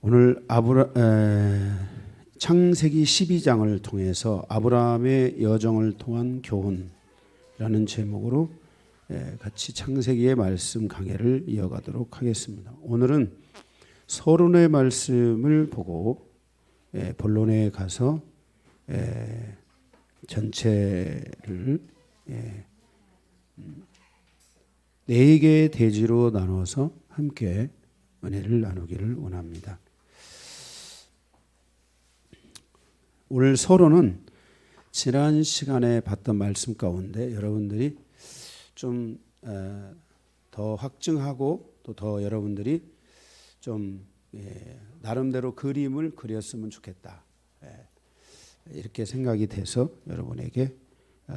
오늘 창세기 12장을 통해서 아브라함의 여정을 통한 교훈이라는 제목으로 같이 창세기의 말씀 강해를 이어가도록 하겠습니다. 오늘은 서론의 말씀을 보고 본론에 가서 전체를 4개의 대지로 나눠서 함께 은혜를 나누기를 원합니다. 오늘 서론은 지난 시간에 봤던 말씀 가운데 여러분들이 좀 더 확증하고 또 더 여러분들이 좀 나름대로 그림을 그렸으면 좋겠다. 이렇게 생각이 돼서 여러분에게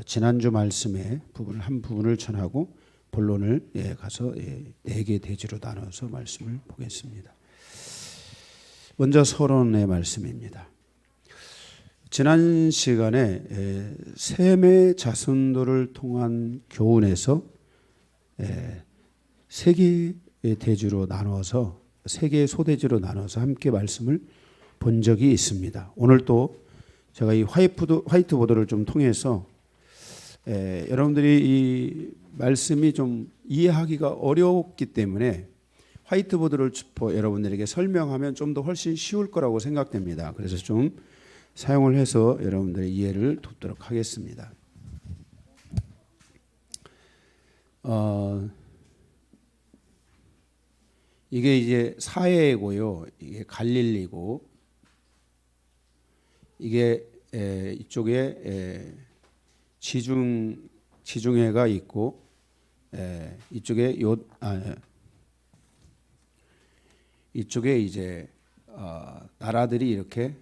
지난주 말씀의 한 부분을 전하고 본론을 가서 4개 대지로 나눠서 말씀을 보겠습니다. 먼저 서론의 말씀입니다. 지난 시간에 셈의 자손들을 통한 교훈에서 3개의 대지로 나눠서 3개의 소대지로 나눠서 함께 말씀을 본 적이 있습니다. 오늘 또 제가 이 화이트보드를 좀 통해서 여러분들이 이 말씀이 좀 이해하기가 어렵기 때문에 화이트보드를 여러분들에게 설명하면 좀 더 훨씬 쉬울 거라고 생각됩니다. 그래서 좀 사용을 해서 여러분들의 이해를 돕도록 하겠습니다. 이게 이제 사해고요. 이게 갈릴리고 이게 이쪽에 지중해가 있고 이쪽에 이쪽에 이제 나라들이 이렇게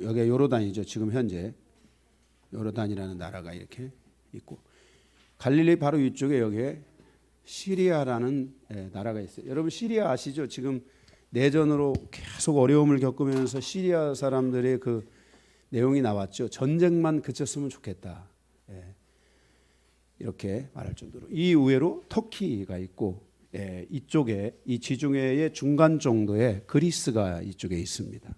여기가 요르단이죠. 지금 현재 요르단이라는 나라가 이렇게 있고 갈릴리 바로 위쪽에 여기에 시리아라는 나라가 있어요. 여러분 시리아 아시죠? 지금 내전으로 계속 어려움을 겪으면서 시리아 사람들의 그 내용이 나왔죠. 전쟁만 그쳤으면 좋겠다. 이렇게 말할 정도로 이 우회로 터키가 있고 이쪽에 이 지중해의 중간 정도의 그리스가 이쪽에 있습니다.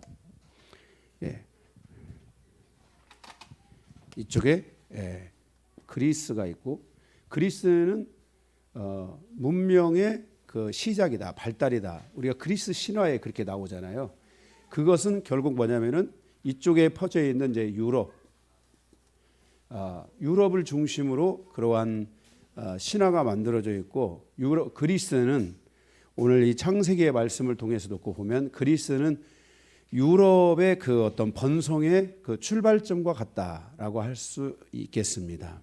이쪽에 그리스가 있고 그리스는 문명의 그 시작이다, 발달이다. 우리가 그리스 신화에 그렇게 나오잖아요. 그것은 결국 뭐냐면은 이쪽에 퍼져 있는 이제 유럽을 중심으로 그러한 신화가 만들어져 있고 그리스는 오늘 이 창세기의 말씀을 통해서 듣고 보면 그리스는 유럽의 그 어떤 번성의 그 출발점과 같다라고 할 수 있겠습니다.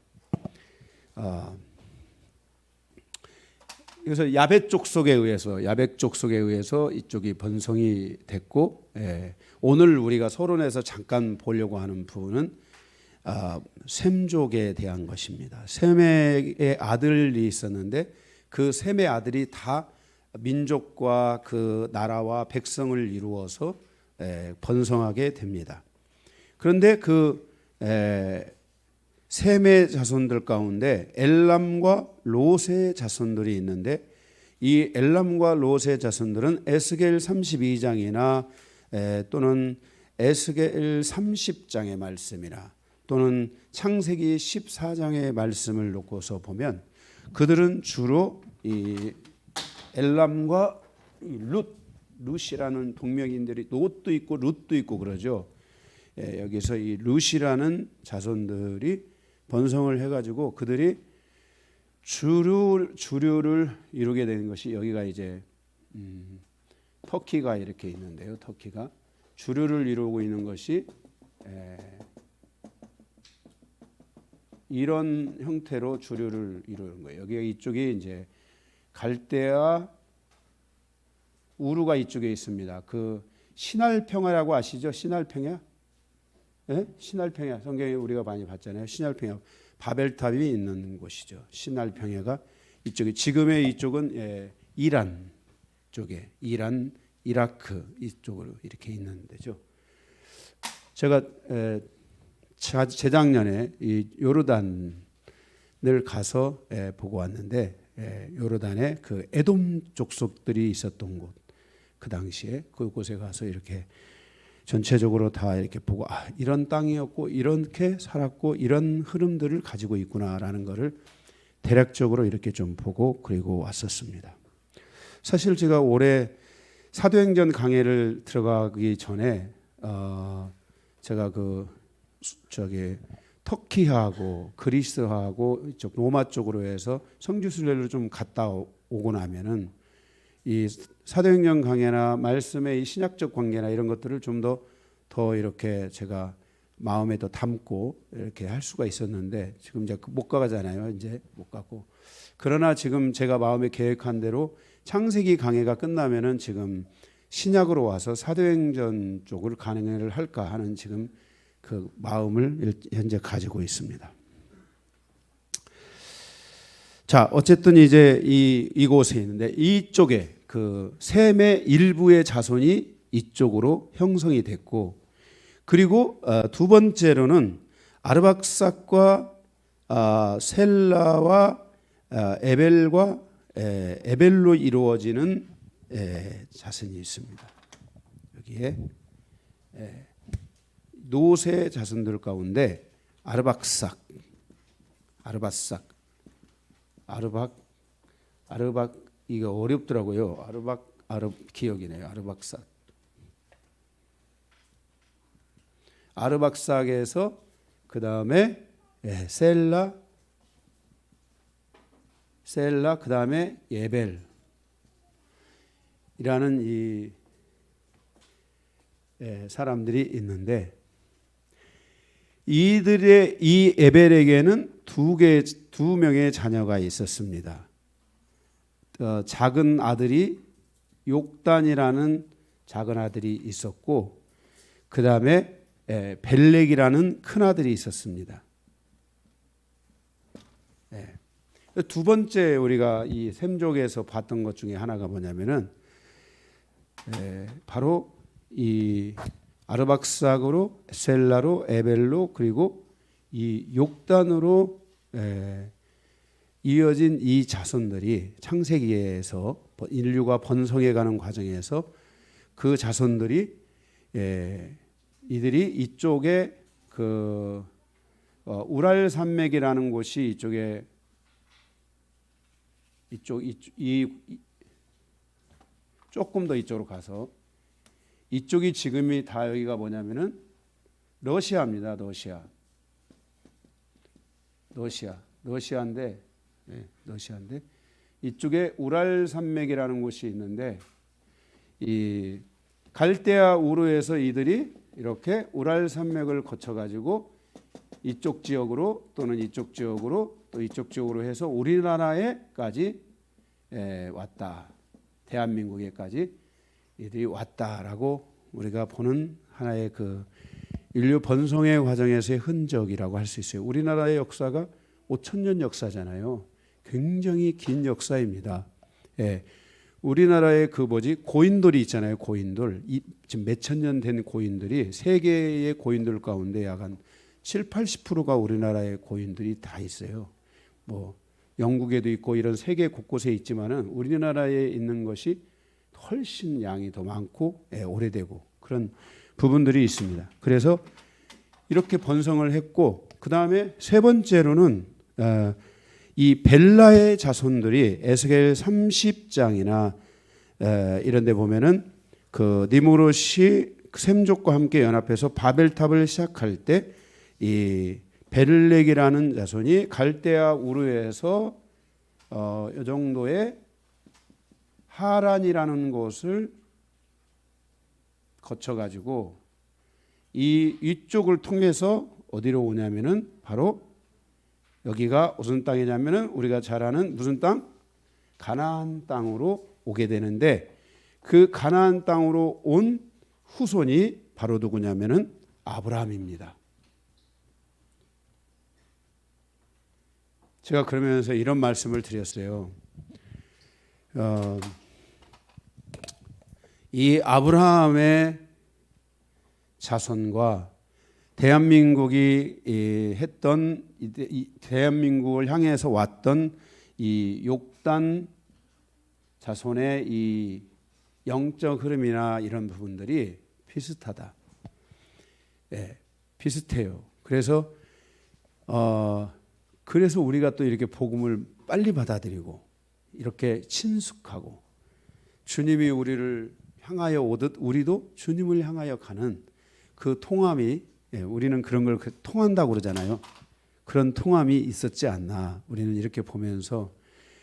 그래서 야벳 족속에 의해서 이쪽이 번성이 됐고 오늘 우리가 서론에서 잠깐 보려고 하는 부분은 셈족에 대한 것입니다. 셈의 아들이 있었는데 그 셈의 아들이 다 민족과 그 나라와 백성을 이루어서 번성하게 됩니다. 그런데 그 셈의 자손들 가운데 엘람과 롯의 자손들이 있는데 이 엘람과 롯의 자손들은 에스겔 32장이나 또는 에스겔 30장의 말씀이나 또는 창세기 14장의 말씀을 놓고서 보면 그들은 주로 이 엘람과 룻이라는 동명인들이 롯도 있고 룻도 있고 그러죠. 여기서 이 룻이라는 자손들이 번성을 해가지고 그들이 주류를 이루게 되는 것이 여기가 이제 터키가 이렇게 있는데요. 터키가 주류를 이루고 있는 것이 이런 형태로 주류를 이루는 거예요. 여기가 이쪽에 이제 갈대아 우루가 이쪽에 있습니다. 그 신할평야라고 아시죠? 신할평야? 신할평야 성경에 우리가 많이 봤잖아요. 신할평야 바벨탑이 있는 곳이죠. 신할평야가 이쪽에 지금의 이쪽은 이란 쪽에 이란, 이라크 이쪽으로 이렇게 있는 데죠. 제가 재작년에 이 요르단을 가서 보고 왔는데 요르단에 그 에돔 족속들이 있었던 곳 그 당시에 그곳에 가서 이렇게 전체적으로 다 이렇게 보고 이런 땅이었고 이렇게 살았고 이런 흐름들을 가지고 있구나라는 것을 대략적으로 이렇게 좀 보고 그리고 왔었습니다. 사실 제가 올해 사도행전 강해를 들어가기 전에 제가 터키하고 그리스하고 이쪽 로마 쪽으로 해서 성지순례를 좀 갔다 오고 나면은 이 사도행전 강해나 말씀의 이 신약적 관계나 이런 것들을 좀 더 이렇게 제가 마음에 더 담고 이렇게 할 수가 있었는데 지금 이제 못 가잖아요. 이제 못 가고. 그러나 지금 제가 마음에 계획한 대로 창세기 강해가 끝나면은 지금 신약으로 와서 사도행전 쪽을 강해를 할까 하는 지금 그 마음을 현재 가지고 있습니다. 자, 어쨌든 이제 이곳에 있는데 이쪽에 그 셈의 일부의 자손이 이쪽으로 형성이 됐고, 그리고 두 번째로는 아르박삭과 셀라와 에벨과 에벨로 이루어지는 자손이 있습니다. 여기에 노세 자손들 가운데 아르박 이거 어렵더라고요. 기억이네요. 아르박삭에서 그 다음에 셀라 그 다음에 예벨이라는 이 사람들이 있는데, 이들의 이 에벨에게는 두 명의 자녀가 있었습니다. 작은 아들이 욕단이라는 작은 아들이 있었고, 그 다음에 벨렉이라는 큰 아들이 있었습니다. 두 번째 우리가 이 셈족에서 봤던 것 중에 하나가 뭐냐면은 바로 이 아르박삭으로 셀라로 에벨로 그리고 이 욕단으로 이어진 이 자손들이 창세기에서 인류가 번성해가는 과정에서 그 자손들이 이들이 이쪽에 그 우랄 산맥이라는 곳이 이쪽에 조금 더 이쪽으로 가서 이쪽이 지금이 다 여기가 뭐냐면은 러시아입니다. 러시아인데 이쪽에 우랄 산맥이라는 곳이 있는데, 이 갈대아 우르에서 이들이 이렇게 우랄 산맥을 거쳐 가지고 이쪽 지역으로 또는 이쪽 지역으로 또 이쪽 지역으로 해서 우리나라에까지 왔다. 대한민국에까지 이들이 왔다라고 우리가 보는 하나의 그 인류 번성의 과정에서의 흔적이라고 할 수 있어요. 우리나라의 역사가 5,000년 역사잖아요. 굉장히 긴 역사입니다. 우리나라의 고인돌이 있잖아요. 고인돌. 지금 몇천 년 된 고인들이 세계의 고인들 가운데 약 한 7, 80%가 우리나라의 고인들이 다 있어요. 뭐 영국에도 있고 이런 세계 곳곳에 있지만은 우리나라에 있는 것이 훨씬 양이 더 많고 오래되고 그런 부분들이 있습니다. 그래서 이렇게 번성을 했고, 그 다음에 세 번째로는 이 벨라의 자손들이 에스겔 30장이나 이런 데 보면은 그 니므롯이 셈족과 함께 연합해서 바벨탑을 시작할 때 이 벨렉이라는 자손이 갈대아 우르에서 이 정도의 하란이라는 곳을 거쳐 가지고 이쪽을 통해서 어디로 오냐면은 바로 여기가 무슨 땅이냐면은 우리가 잘 아는 무슨 땅? 가나안 땅으로 오게 되는데, 그 가나안 땅으로 온 후손이 바로 누구냐면은 아브라함입니다. 제가 그러면서 이런 말씀을 드렸어요. 이 아브라함의 자손과 대한민국이 했던 대한민국을 향해서 왔던 이 욕단 자손의 이 영적 흐름이나 이런 부분들이 비슷하다. 예, 비슷해요. 그래서 우리가 또 이렇게 복음을 빨리 받아들이고 이렇게 친숙하고 주님이 우리를 향하여 오듯 우리도 주님을 향하여 가는 그 통함이, 우리는 그런 걸 통한다고 그러잖아요. 그런 통함이 있었지 않나, 우리는 이렇게 보면서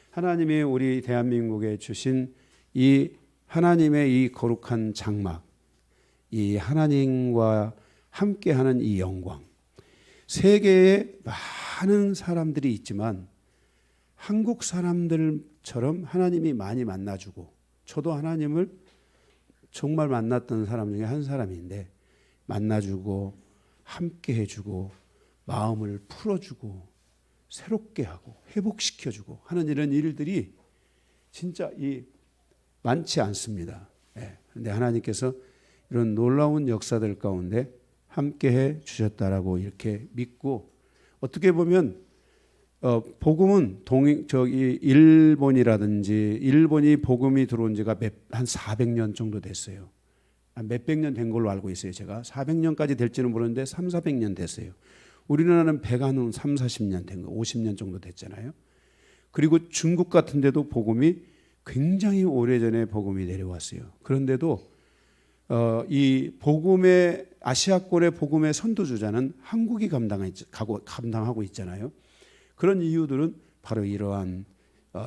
하나님이 우리 대한민국에 주신 이 하나님의 이 거룩한 장막, 이 하나님과 함께하는 이 영광, 세계에 많은 사람들이 있지만 한국 사람들처럼 하나님이 많이 만나주고, 저도 하나님을 정말 만났던 사람 중에 한 사람인데, 만나주고 함께 해주고 마음을 풀어주고 새롭게 하고 회복시켜주고 하는 이런 일들이 진짜 많지 않습니다. 그런데 하나님께서 이런 놀라운 역사들 가운데 함께해 주셨다라고 이렇게 믿고, 어떻게 보면 복음은 일본이라든지, 일본이 복음이 들어온 지가 한 400년 정도 됐어요. 몇백 년 된 걸로 알고 있어요. 제가 400년까지 될지는 모르는데 3, 400년 됐어요. 우리나라는 배가는 3, 40년 된 거, 50년 정도 됐잖아요. 그리고 중국 같은 데도 복음이 굉장히 오래전에 복음이 내려왔어요. 그런데도 이 복음의, 아시아권의 복음의 선두주자는 한국이 감당하고 있잖아요. 그런 이유들은 바로 이러한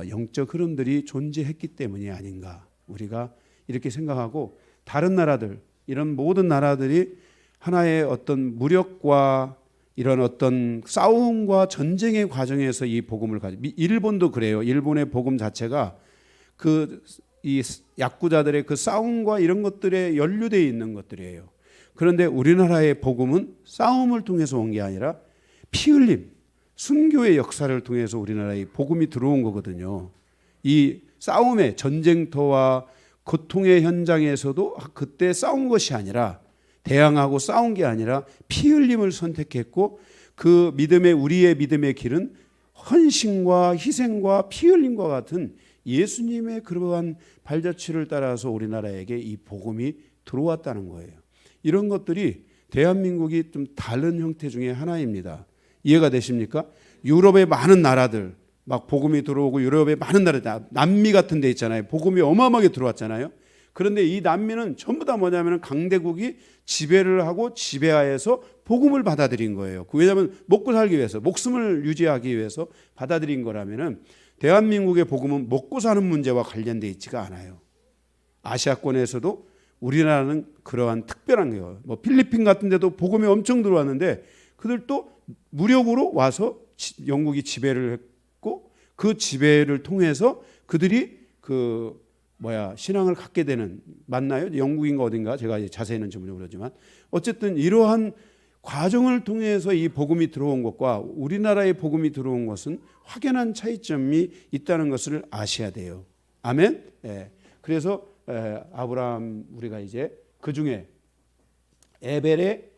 영적 흐름들이 존재했기 때문이 아닌가, 우리가 이렇게 생각하고, 다른 나라들, 이런 모든 나라들이 하나의 어떤 무력과 이런 어떤 싸움과 전쟁의 과정에서 이 복음을 일본도 그래요. 일본의 복음 자체가 이 야쿠자들의 그 싸움과 이런 것들에 연루되어 있는 것들이에요. 그런데 우리나라의 복음은 싸움을 통해서 온 게 아니라 피 흘림, 순교의 역사를 통해서 우리나라에 복음이 들어온 거거든요. 이 싸움의 전쟁터와 고통의 현장에서도 그때 싸운 것이 아니라, 대항하고 싸운 게 아니라 피 흘림을 선택했고, 그 우리의 믿음의 길은 헌신과 희생과 피 흘림과 같은 예수님의 그러한 발자취를 따라서 우리나라에게 이 복음이 들어왔다는 거예요. 이런 것들이 대한민국이 좀 다른 형태 중에 하나입니다. 이해가 되십니까? 유럽의 많은 나라들, 막 복음이 들어오고, 유럽의 많은 나라들, 남미 같은 데 있잖아요. 복음이 어마어마하게 들어왔잖아요. 그런데 이 남미는 전부 다 뭐냐면 강대국이 지배를 하고 지배하에서 복음을 받아들인 거예요. 왜냐하면 먹고 살기 위해서, 목숨을 유지하기 위해서 받아들인 거라면은, 대한민국의 복음은 먹고 사는 문제와 관련되어 있지가 않아요. 아시아권에서도 우리나라는 그러한 특별한 거예요. 뭐 필리핀 같은 데도 복음이 엄청 들어왔는데, 그들도 무력으로 와서 영국이 지배를 했고, 그 지배를 통해서 그들이 신앙을 갖게 되는, 맞나요? 영국인가 어딘가, 제가 자세히는 좀 모르지만 어쨌든 이러한 과정을 통해서 이 복음이 들어온 것과 우리나라의 복음이 들어온 것은 확연한 차이점이 있다는 것을 아셔야 돼요. 아멘. 그래서 아브라함, 우리가 이제 그 중에 에벨의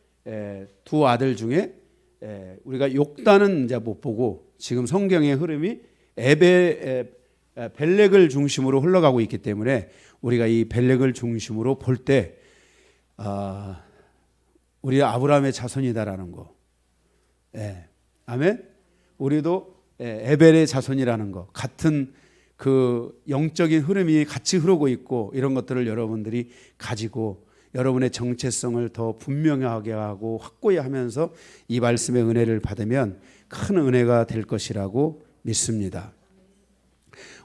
두 아들 중에 우리가 욕단은 이제 못 보고, 지금 성경의 흐름이 벨렉을 중심으로 흘러가고 있기 때문에 우리가 이 벨렉을 중심으로 볼 때 우리 아브라함의 자손이다라는 거, 아멘. 우리도 에벨의 자손이라는 거, 같은 그 영적인 흐름이 같이 흐르고 있고, 이런 것들을 여러분들이 가지고 여러분의 정체성을 더 분명하게 하고 확고히 하면서 이 말씀의 은혜를 받으면 큰 은혜가 될 것이라고 믿습니다.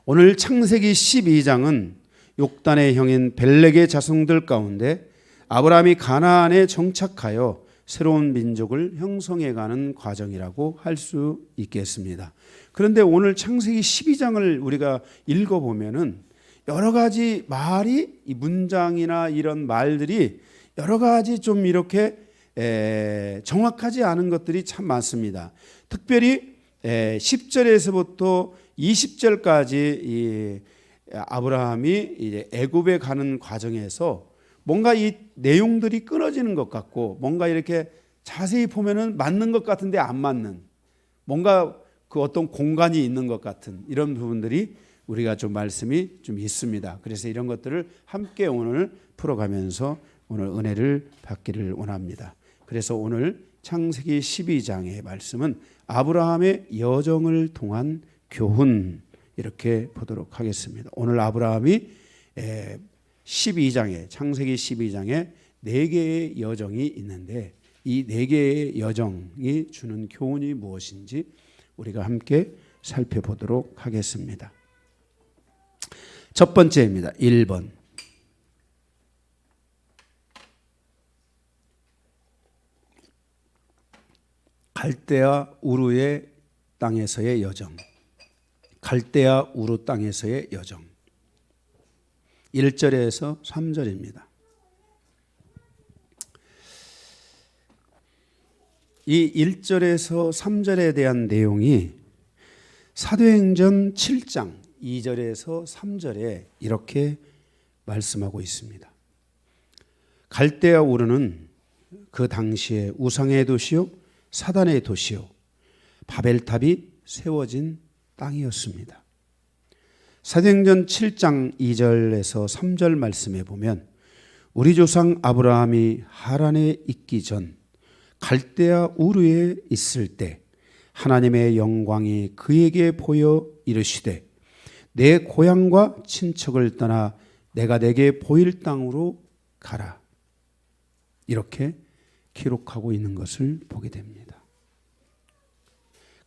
오늘 창세기 12장은 욕단의 형인 벨렉의 자손들 가운데 아브라함이 가나안에 정착하여 새로운 민족을 형성해가는 과정이라고 할 수 있겠습니다. 그런데 오늘 창세기 12장을 우리가 읽어보면은 여러 가지 말이, 이 문장이나 이런 말들이 여러 가지 좀 이렇게 정확하지 않은 것들이 참 많습니다. 특별히 10절에서부터 20절까지 이 아브라함이 이제 애굽에 가는 과정에서 뭔가 이 내용들이 끊어지는 것 같고, 뭔가 이렇게 자세히 보면은 맞는 것 같은데 안 맞는, 뭔가 그 어떤 공간이 있는 것 같은 이런 부분들이 우리가 좀 말씀이 좀 있습니다. 그래서 이런 것들을 함께 오늘 풀어가면서 오늘 은혜를 받기를 원합니다. 그래서 오늘 창세기 12장의 말씀은 아브라함의 여정을 통한 교훈, 이렇게 보도록 하겠습니다. 오늘 아브라함이 12장에 창세기 12장에 4개의 여정이 있는데 이 4개의 여정이 주는 교훈이 무엇인지 우리가 함께 살펴보도록 하겠습니다. 첫 번째입니다. 1번. 갈대아 우르의 땅에서의 여정. 갈대아 우르 땅에서의 여정. 1절에서 3절입니다. 이 1절에서 3절에 대한 내용이 사도행전 7장 2절에서 3절에 이렇게 말씀하고 있습니다. 갈대아 우르는 그 당시에 우상의 도시요 사단의 도시요 바벨탑이 세워진 땅이었습니다. 사도행전 7장 2절에서 3절 말씀에 보면 우리 조상 아브라함이 하란에 있기 전 갈대아 우르에 있을 때 하나님의 영광이 그에게 보여 이르시되 내 고향과 친척을 떠나 내가 내게 보일 땅으로 가라. 이렇게 기록하고 있는 것을 보게 됩니다.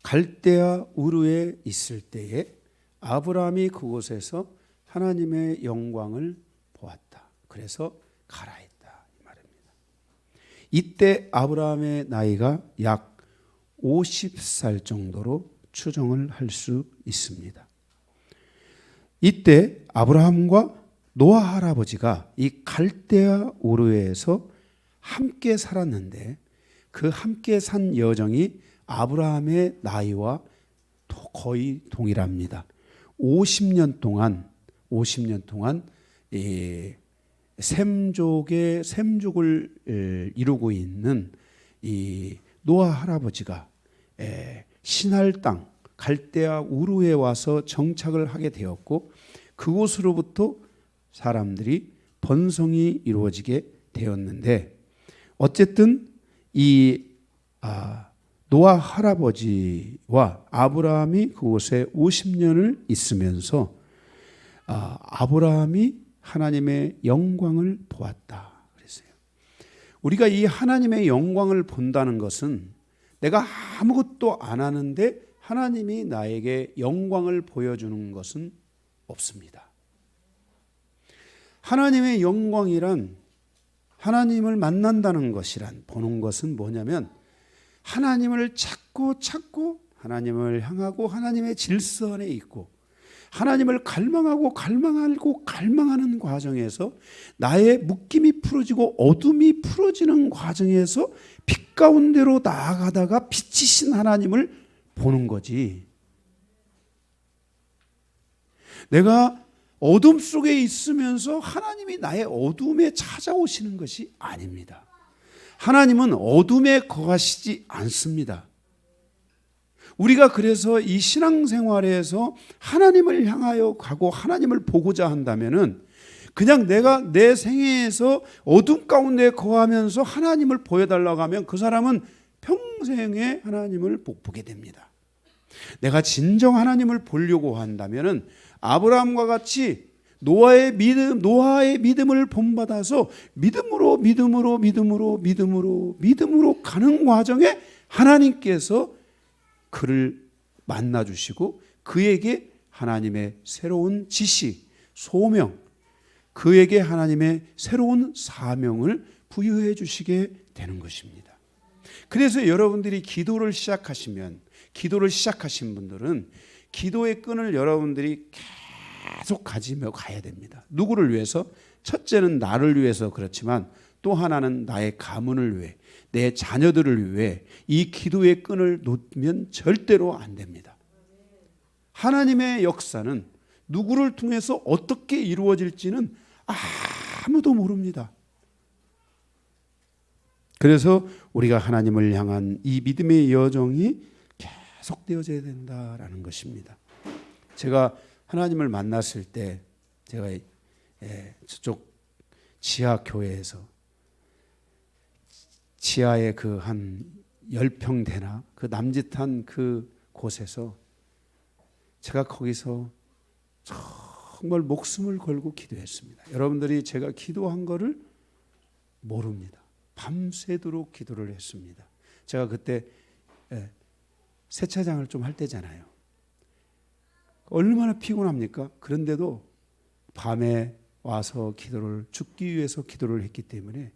갈대아 우르에 있을 때에 아브라함이 그곳에서 하나님의 영광을 보았다. 그래서 가라 했다 이 말입니다. 이때 아브라함의 나이가 약 50살 정도로 추정을 할 수 있습니다. 이때 아브라함과 노아 할아버지가 이 갈대아 우르에서 함께 살았는데 그 함께 산 여정이 아브라함의 나이와 거의 동일합니다. 50년 동안 이 셈족을 이루고 있는 이 노아 할아버지가 신할 땅 갈대아 우르에 와서 정착을 하게 되었고 그곳으로부터 사람들이 번성이 이루어지게 되었는데 어쨌든 이 노아 할아버지와 아브라함이 그곳에 50년을 있으면서 아브라함이 하나님의 영광을 보았다 그랬어요. 우리가 이 하나님의 영광을 본다는 것은 내가 아무것도 안 하는데 하나님이 나에게 영광을 보여주는 것은 없습니다. 하나님의 영광이란 하나님을 만난다는 것이란 보는 것은 뭐냐면 하나님을 찾고 하나님을 향하고 하나님의 질서 안에 있고 하나님을 갈망하는 과정에서 나의 묶임이 풀어지고 어둠이 풀어지는 과정에서 빛 가운데로 나아가다가 빛이신 하나님을 보는 거지. 내가 어둠 속에 있으면서 하나님이 나의 어둠에 찾아오시는 것이 아닙니다. 하나님은 어둠에 거하시지 않습니다. 우리가 그래서 이 신앙생활에서 하나님을 향하여 가고 하나님을 보고자 한다면은 그냥 내가 내 생애에서 어둠 가운데 거하면서 하나님을 보여달라고 하면 그 사람은 평생에 하나님을 못 보게 됩니다. 내가 진정 하나님을 보려고 한다면은 아브라함과 같이 노아의 믿음을 본받아서 믿음으로 가는 과정에 하나님께서 그를 만나 주시고 그에게 하나님의 새로운 지시, 소명, 그에게 하나님의 새로운 사명을 부여해 주시게 되는 것입니다. 그래서 여러분들이 기도를 시작하신 분들은 기도의 끈을 여러분들이 계속 가지며 가야 됩니다. 누구를 위해서? 첫째는 나를 위해서 그렇지만 또 하나는 나의 가문을 위해, 내 자녀들을 위해 이 기도의 끈을 놓으면 절대로 안 됩니다. 하나님의 역사는 누구를 통해서 어떻게 이루어질지는 아무도 모릅니다. 그래서 우리가 하나님을 향한 이 믿음의 여정이 계속되어져야 된다라는 것입니다. 제가 하나님을 만났을 때 제가 저쪽 지하 교회에서 지하에 그 한 10평 되나 그 남짓한 그 곳에서 제가 거기서 정말 목숨을 걸고 기도했습니다. 여러분들이 제가 기도한 거를 모릅니다. 밤새도록 기도를 했습니다. 제가 그때 세차장을 좀 할 때잖아요. 얼마나 피곤합니까? 그런데도 밤에 와서 기도를 죽기 위해서 기도를 했기 때문에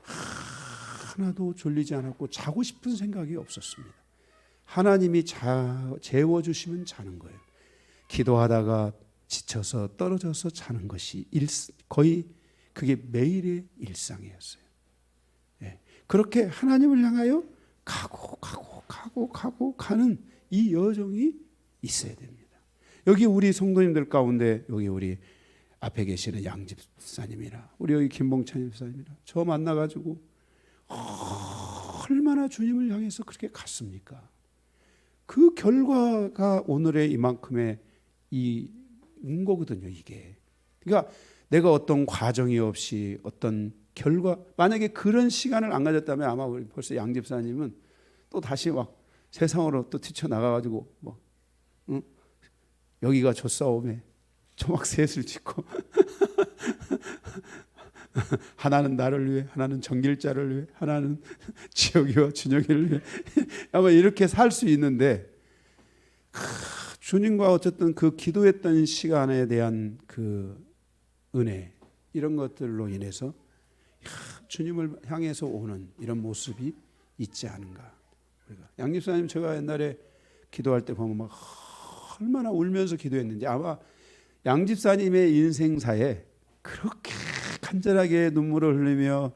하나도 졸리지 않았고 자고 싶은 생각이 없었습니다. 하나님이 재워주시면 자는 거예요. 기도하다가 지쳐서 떨어져서 자는 것이 거의 그게 매일의 일상이었어요. 그렇게 하나님을 향하여 가고 가는 이 여정이 있어야 됩니다. 여기 우리 성도님들 가운데 여기 우리 앞에 계시는 양집사님이나 우리 여기 김봉찬 집사님이나 저 만나가지고 얼마나 주님을 향해서 그렇게 갔습니까? 그 결과가 오늘의 이만큼의 인 거거든요, 이게. 그러니까 내가 어떤 과정이 없이 어떤 결과, 만약에 그런 시간을 안 가졌다면 아마 우리 벌써 양 집사님은 또 다시 막 세상으로 또 뛰쳐나가가지고 여기가 저 싸움에 초막 셋을 짓고 하나는 나를 위해, 하나는 정길자를 위해, 하나는 지혁이와 준혁이를 위해 아마 이렇게 살 수 있는데 주님과 어쨌든 그 기도했던 시간에 대한 그 은혜 이런 것들로 인해서 주님을 향해서 오는 이런 모습이 있지 않은가. 양집사님 제가 옛날에 기도할 때 보면 막 얼마나 울면서 기도했는지 아마 양집사님의 인생사에 그렇게 간절하게 눈물을 흘리며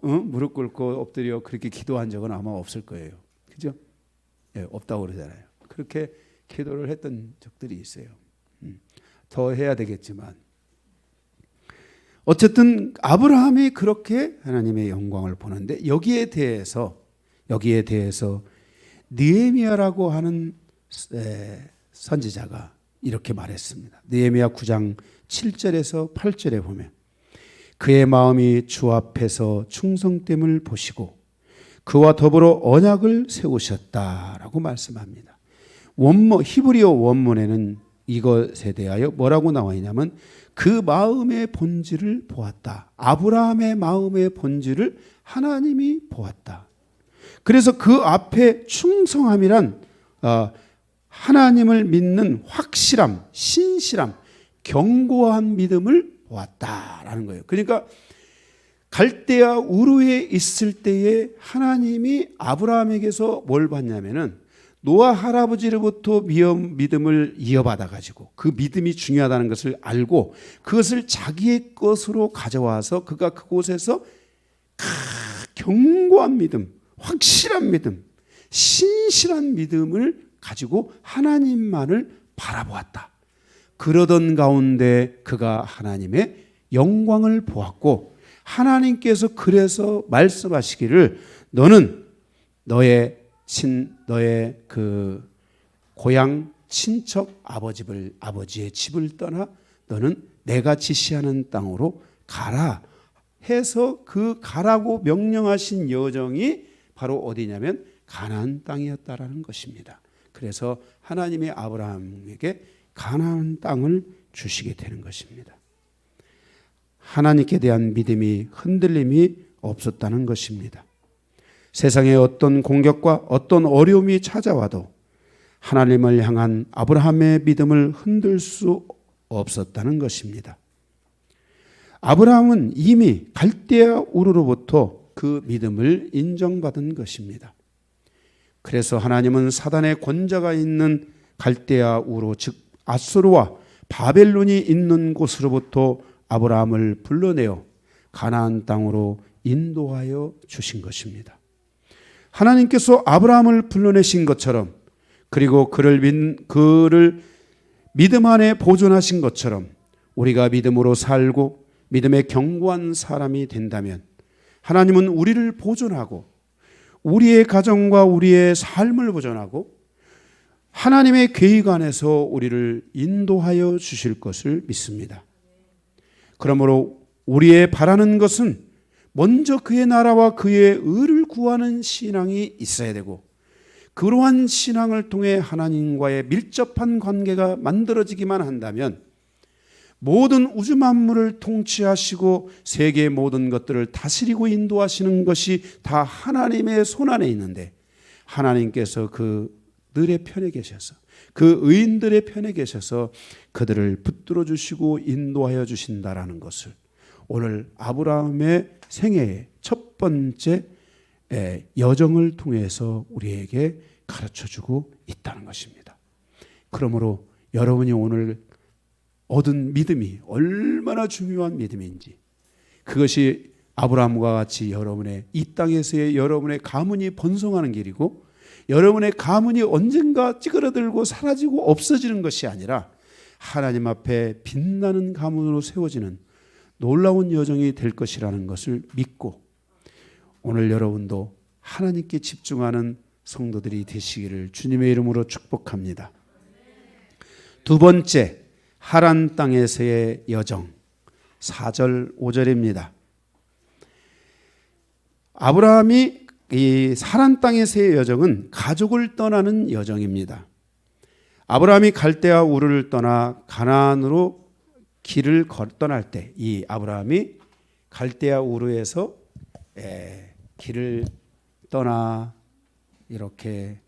무릎 꿇고 엎드려 그렇게 기도한 적은 아마 없을 거예요. 그죠? 없다고 그러잖아요. 그렇게 기도를 했던 적들이 있어요. 더 해야 되겠지만 어쨌든 아브라함이 그렇게 하나님의 영광을 보는데 여기에 대해서 느헤미야라고 하는 선지자가 이렇게 말했습니다. 느헤미야 9장 7절에서 8절에 보면 그의 마음이 주 앞에서 충성됨을 보시고 그와 더불어 언약을 세우셨다라고 말씀합니다. 히브리어 원문에는 이것에 대하여 뭐라고 나와 있냐면 그 마음의 본질을 보았다. 아브라함의 마음의 본질을 하나님이 보았다. 그래서 그 앞에 충성함이란 하나님을 믿는 확실함, 신실함, 견고한 믿음을 보았다라는 거예요. 그러니까 갈대아 우르에 있을 때에 하나님이 아브라함에게서 뭘 봤냐면은 노아 할아버지로부터 믿음을 이어받아 가지고 그 믿음이 중요하다는 것을 알고 그것을 자기의 것으로 가져와서 그가 그곳에서 견고한 믿음, 확실한 믿음, 신실한 믿음을 가지고 하나님만을 바라보았다. 그러던 가운데 그가 하나님의 영광을 보았고 하나님께서 그래서 말씀하시기를 너는 너의 그 고향 친척 아버지의 집을 떠나 너는 내가 지시하는 땅으로 가라 해서 그 가라고 명령하신 여정이 바로 어디냐면 가나안 땅이었다라는 것입니다. 그래서 하나님이 아브라함에게 가나안 땅을 주시게 되는 것입니다. 하나님께 대한 믿음이 흔들림이 없었다는 것입니다. 세상에 어떤 공격과 어떤 어려움이 찾아와도 하나님을 향한 아브라함의 믿음을 흔들 수 없었다는 것입니다. 아브라함은 이미 갈대아 우르로부터 그 믿음을 인정받은 것입니다. 그래서 하나님은 사단의 권자가 있는 갈대아 우르 즉 아수르와 바벨론이 있는 곳으로부터 아브라함을 불러내어 가나안 땅으로 인도하여 주신 것입니다. 하나님께서 아브라함을 불러내신 것처럼 그리고 그를 믿음 안에 보존하신 것처럼 우리가 믿음으로 살고 믿음의 견고한 사람이 된다면 하나님은 우리를 보존하고 우리의 가정과 우리의 삶을 보존하고 하나님의 계획 안에서 우리를 인도하여 주실 것을 믿습니다. 그러므로 우리의 바라는 것은 먼저 그의 나라와 그의 의를 구하는 신앙이 있어야 되고, 그러한 신앙을 통해 하나님과의 밀접한 관계가 만들어지기만 한다면 모든 우주 만물을 통치하시고 세계의 모든 것들을 다스리고 인도하시는 것이 다 하나님의 손안에 있는데, 하나님께서 그들의 편에 계셔서, 그 의인들의 편에 계셔서 그들을 붙들어 주시고 인도하여 주신다라는 것을 오늘 아브라함의 생애의 첫 번째 여정을 통해서 우리에게 가르쳐주고 있다는 것입니다. 그러므로 여러분이 오늘 얻은 믿음이 얼마나 중요한 믿음인지, 그것이 아브라함과 같이 여러분의 이 땅에서의 여러분의 가문이 번성하는 길이고, 여러분의 가문이 언젠가 찌그러들고 사라지고 없어지는 것이 아니라 하나님 앞에 빛나는 가문으로 세워지는 놀라운 여정이 될 것이라는 것을 믿고, 오늘 여러분도 하나님께 집중하는 성도들이 되시기를 주님의 이름으로 축복합니다. 두 번째, 하란 땅에서의 여정, 4절 5절입니다. 아브라함이 이 하란 땅에서의 여정은 가족을 떠나는 여정입니다. 아브라함이 갈대아 우르를 떠나 가나안으로 길을 떠날 때, 이 아브라함이 갈대아 우르에서 길을 떠나 이렇게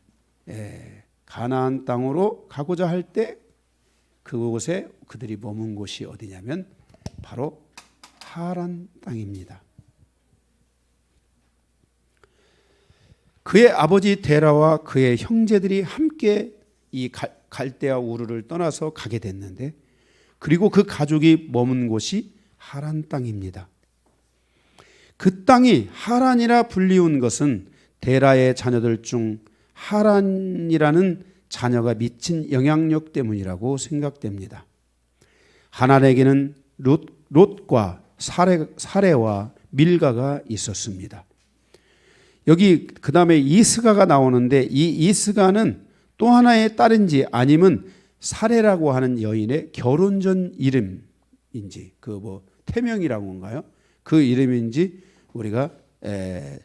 가나안 땅으로 가고자 할 때 그곳에 그들이 머문 곳이 어디냐면 바로 하란 땅입니다. 그의 아버지 데라와 그의 형제들이 함께 이 갈대아 우르를 떠나서 가게 됐는데, 그리고 그 가족이 머문 곳이 하란 땅입니다. 그 땅이 하란이라 불리운 것은 데라의 자녀들 중 하란이라는 자녀가 미친 영향력 때문이라고 생각됩니다. 하란에게는 롯과 사레와 밀가가 있었습니다. 여기 그 다음에 이스가가 나오는데, 이 이스가는 또 하나의 딸인지 아니면 사레라고 하는 여인의 결혼 전 이름인지, 태명이라고 한가요? 그 이름인지 우리가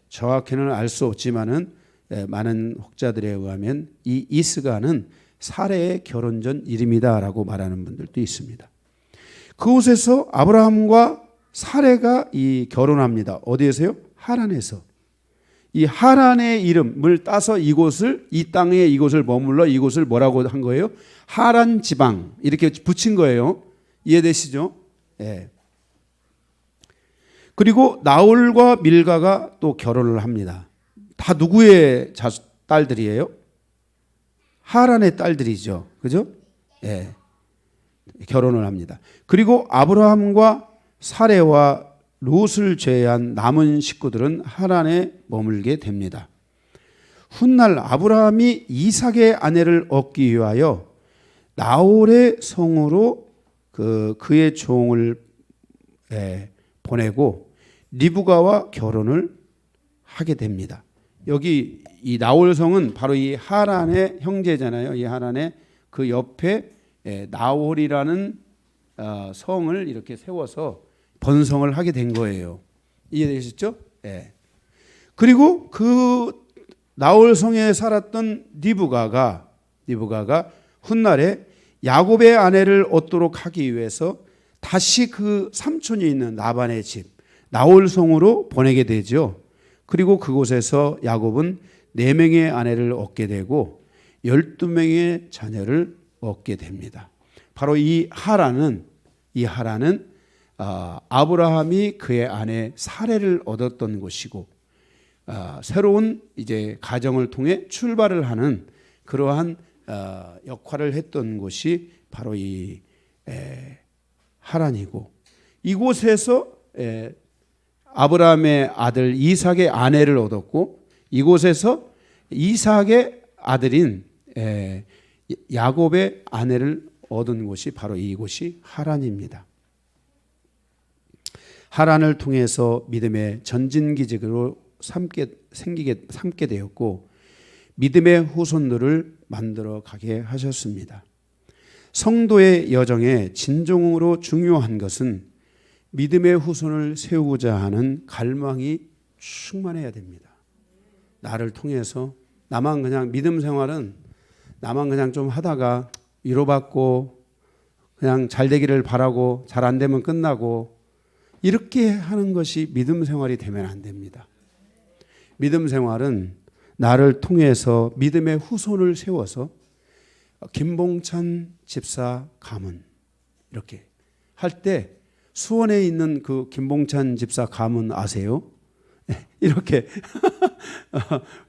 정확히는 알 수 없지만은 많은 혹자들에 의하면 이 이스가는 사레의 결혼 전 이름이다라고 말하는 분들도 있습니다. 그곳에서 아브라함과 사레가 이 결혼합니다. 어디에서요? 하란에서. 이 하란의 이름을 따서 이곳을, 이 땅에 이곳을 머물러 이곳을 뭐라고 한 거예요? 하란 지방, 이렇게 붙인 거예요. 이해되시죠? 예. 그리고 나홀과 밀가가 또 결혼을 합니다. 다 누구의 딸들이에요? 하란의 딸들이죠. 그죠? 예. 결혼을 합니다. 그리고 아브라함과 사레와 롯을 제외한 남은 식구들은 하란에 머물게 됩니다. 훗날 아브라함이 이삭의 아내를 얻기 위하여 나홀의 성으로 그의 종을 보내고 리브가와 결혼을 하게 됩니다. 여기 이 나홀 성은 바로 이 하란의 형제잖아요. 이 하란의 그 옆에 나홀이라는 성을 이렇게 세워서 번성을 하게 된 거예요. 이해되셨죠? 예. 그리고 그 나홀 성에 살았던 리브가가 훗날에 야곱의 아내를 얻도록 하기 위해서 다시 그 삼촌이 있는 라반의 집 나홀 성으로 보내게 되죠. 그리고 그곳에서 야곱은 4명의 아내를 얻게 되고 12명의 자녀를 얻게 됩니다. 바로 이 하란은 아브라함이 그의 아내 사레를 얻었던 곳이고, 새로운 이제 가정을 통해 출발을 하는 그러한 역할을 했던 곳이 바로 이 하란이고, 이곳에서 아브라함의 아들 이삭의 아내를 얻었고, 이곳에서 이삭의 아들인 야곱의 아내를 얻은 곳이 바로 이곳이 하란입니다. 하란을 통해서 믿음의 전진기지로 삼게 되었고, 믿음의 후손들을 만들어 가게 하셨습니다. 성도의 여정에 진정으로 중요한 것은 믿음의 후손을 세우고자 하는 갈망이 충만해야 됩니다. 나를 통해서 나만 그냥 믿음 생활은 나만 그냥 좀 하다가 위로받고 그냥 잘 되기를 바라고 잘 안 되면 끝나고 이렇게 하는 것이 믿음 생활이 되면 안 됩니다. 믿음 생활은 나를 통해서 믿음의 후손을 세워서 김봉찬 집사 가문 이렇게 할 때 수원에 있는 그 김봉찬 집사 가문 아세요? 이렇게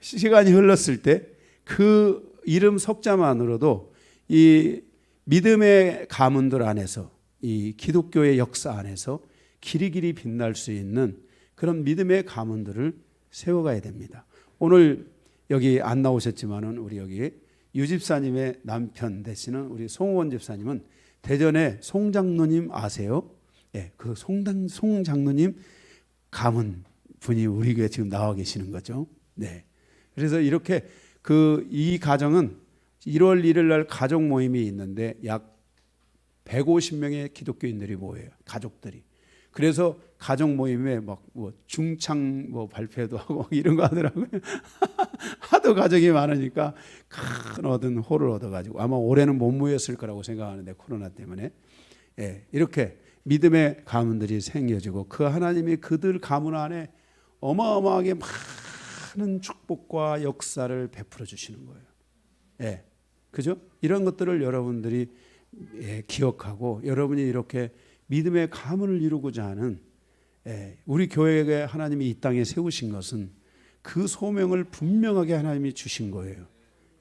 시간이 흘렀을 때 그 이름 석자만으로도 이 믿음의 가문들 안에서 이 기독교의 역사 안에서 길이길이 빛날 수 있는 그런 믿음의 가문들을 세워가야 됩니다. 오늘 여기 안 나오셨지만은 우리 여기 유 집사님의 남편 되시는 우리 송원 집사님은 대전에 송 장로님 아세요? 예, 그 송 장로님 가문 분이 우리 교회 지금 나와 계시는 거죠. 네. 그래서 이렇게 이 가정은 1월 1일 날 가족 모임이 있는데 약 150명의 기독교인들이 모여요. 가족들이. 그래서 가족 모임에 막 뭐 중창 뭐 발표도 하고 이런 거 하더라고요. 하도 가족이 많으니까 큰 홀을 얻어가지고 아마 올해는 못 모였을 거라고 생각하는데 코로나 때문에 예, 이렇게 믿음의 가문들이 생겨지고 그 하나님이 그들 가문 안에 어마어마하게 많은 축복과 역사를 베풀어 주시는 거예요. 예, 그죠? 이런 것들을 여러분들이 기억하고 여러분이 이렇게 믿음의 가문을 이루고자 하는 우리 교회에 하나님이 이 땅에 세우신 것은 그 소명을 분명하게 하나님이 주신 거예요.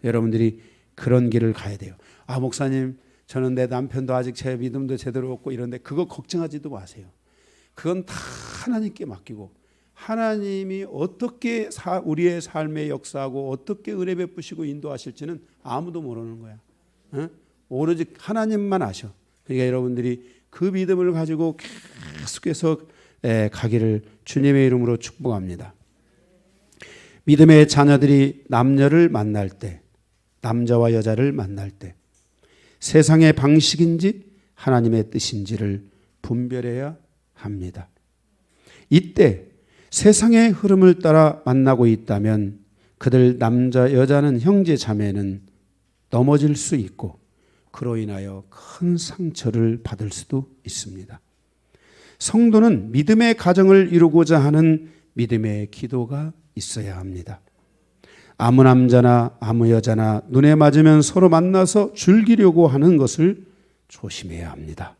여러분들이 그런 길을 가야 돼요. 아, 목사님, 저는 내 남편도 아직 제 믿음도 제대로 없고 이런데 그거 걱정하지도 마세요. 그건 다 하나님께 맡기고 하나님이 어떻게 우리의 삶에 역사하고 어떻게 은혜 베푸시고 인도하실지는 아무도 모르는 거야. 오로지 하나님만 아셔. 그러니까 여러분들이 그 믿음을 가지고 계속해서 가기를 주님의 이름으로 축복합니다. 믿음의 자녀들이 남녀를 만날 때, 남자와 여자를 만날 때 세상의 방식인지 하나님의 뜻인지를 분별해야 합니다. 이때 세상의 흐름을 따라 만나고 있다면 그들 남자 여자는 형제 자매는 넘어질 수 있고 그로 인하여 큰 상처를 받을 수도 있습니다. 성도는 믿음의 가정을 이루고자 하는 믿음의 기도가 있어야 합니다. 아무 남자나 아무 여자나 눈에 맞으면 서로 만나서 즐기려고 하는 것을 조심해야 합니다.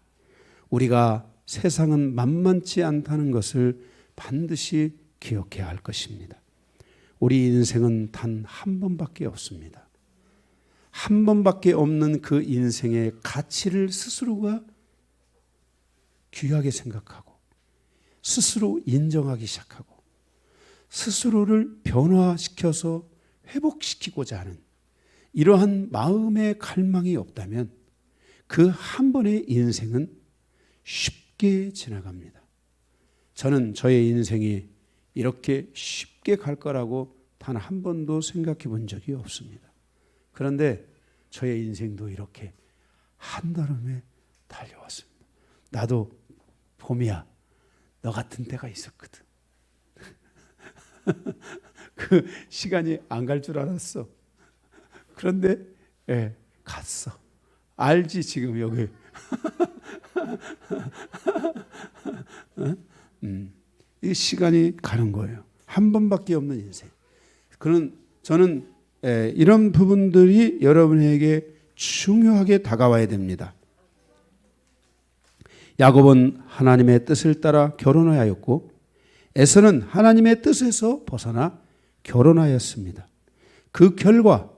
우리가 세상은 만만치 않다는 것을 반드시 기억해야 할 것입니다. 우리 인생은 단 한 번밖에 없습니다. 한 번밖에 없는 그 인생의 가치를 스스로가 귀하게 생각하고 스스로 인정하기 시작하고 스스로를 변화시켜서 회복시키고자 하는 이러한 마음의 갈망이 없다면 그 한 번의 인생은 쉽게 지나갑니다. 저는 저의 인생이 이렇게 쉽게 갈 거라고 단 한 번도 생각해 본 적이 없습니다. 그런데 저의 인생도 이렇게 한달음에 달려왔습니다. 나도 봄이야, 너 같은 때가 있었거든. 그 시간이 안 갈 줄 알았어. 그런데 갔어. 알지 지금 여기. 이 시간이 가는 거예요. 한 번밖에 없는 인생. 저는 이런 부분들이 여러분에게 중요하게 다가와야 됩니다. 야곱은 하나님의 뜻을 따라 결혼하였고 에서는 하나님의 뜻에서 벗어나 결혼하였습니다. 그 결과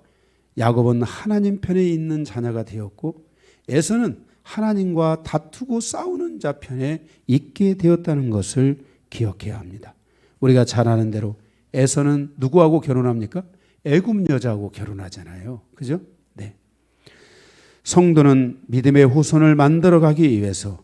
야곱은 하나님 편에 있는 자녀가 되었고 에서는 하나님과 다투고 싸우는 자 편에 있게 되었다는 것을 기억해야 합니다. 우리가 잘 아는 대로 에서는 누구하고 결혼합니까? 애굽 여자하고 결혼하잖아요. 그죠? 네. 성도는 믿음의 후손을 만들어가기 위해서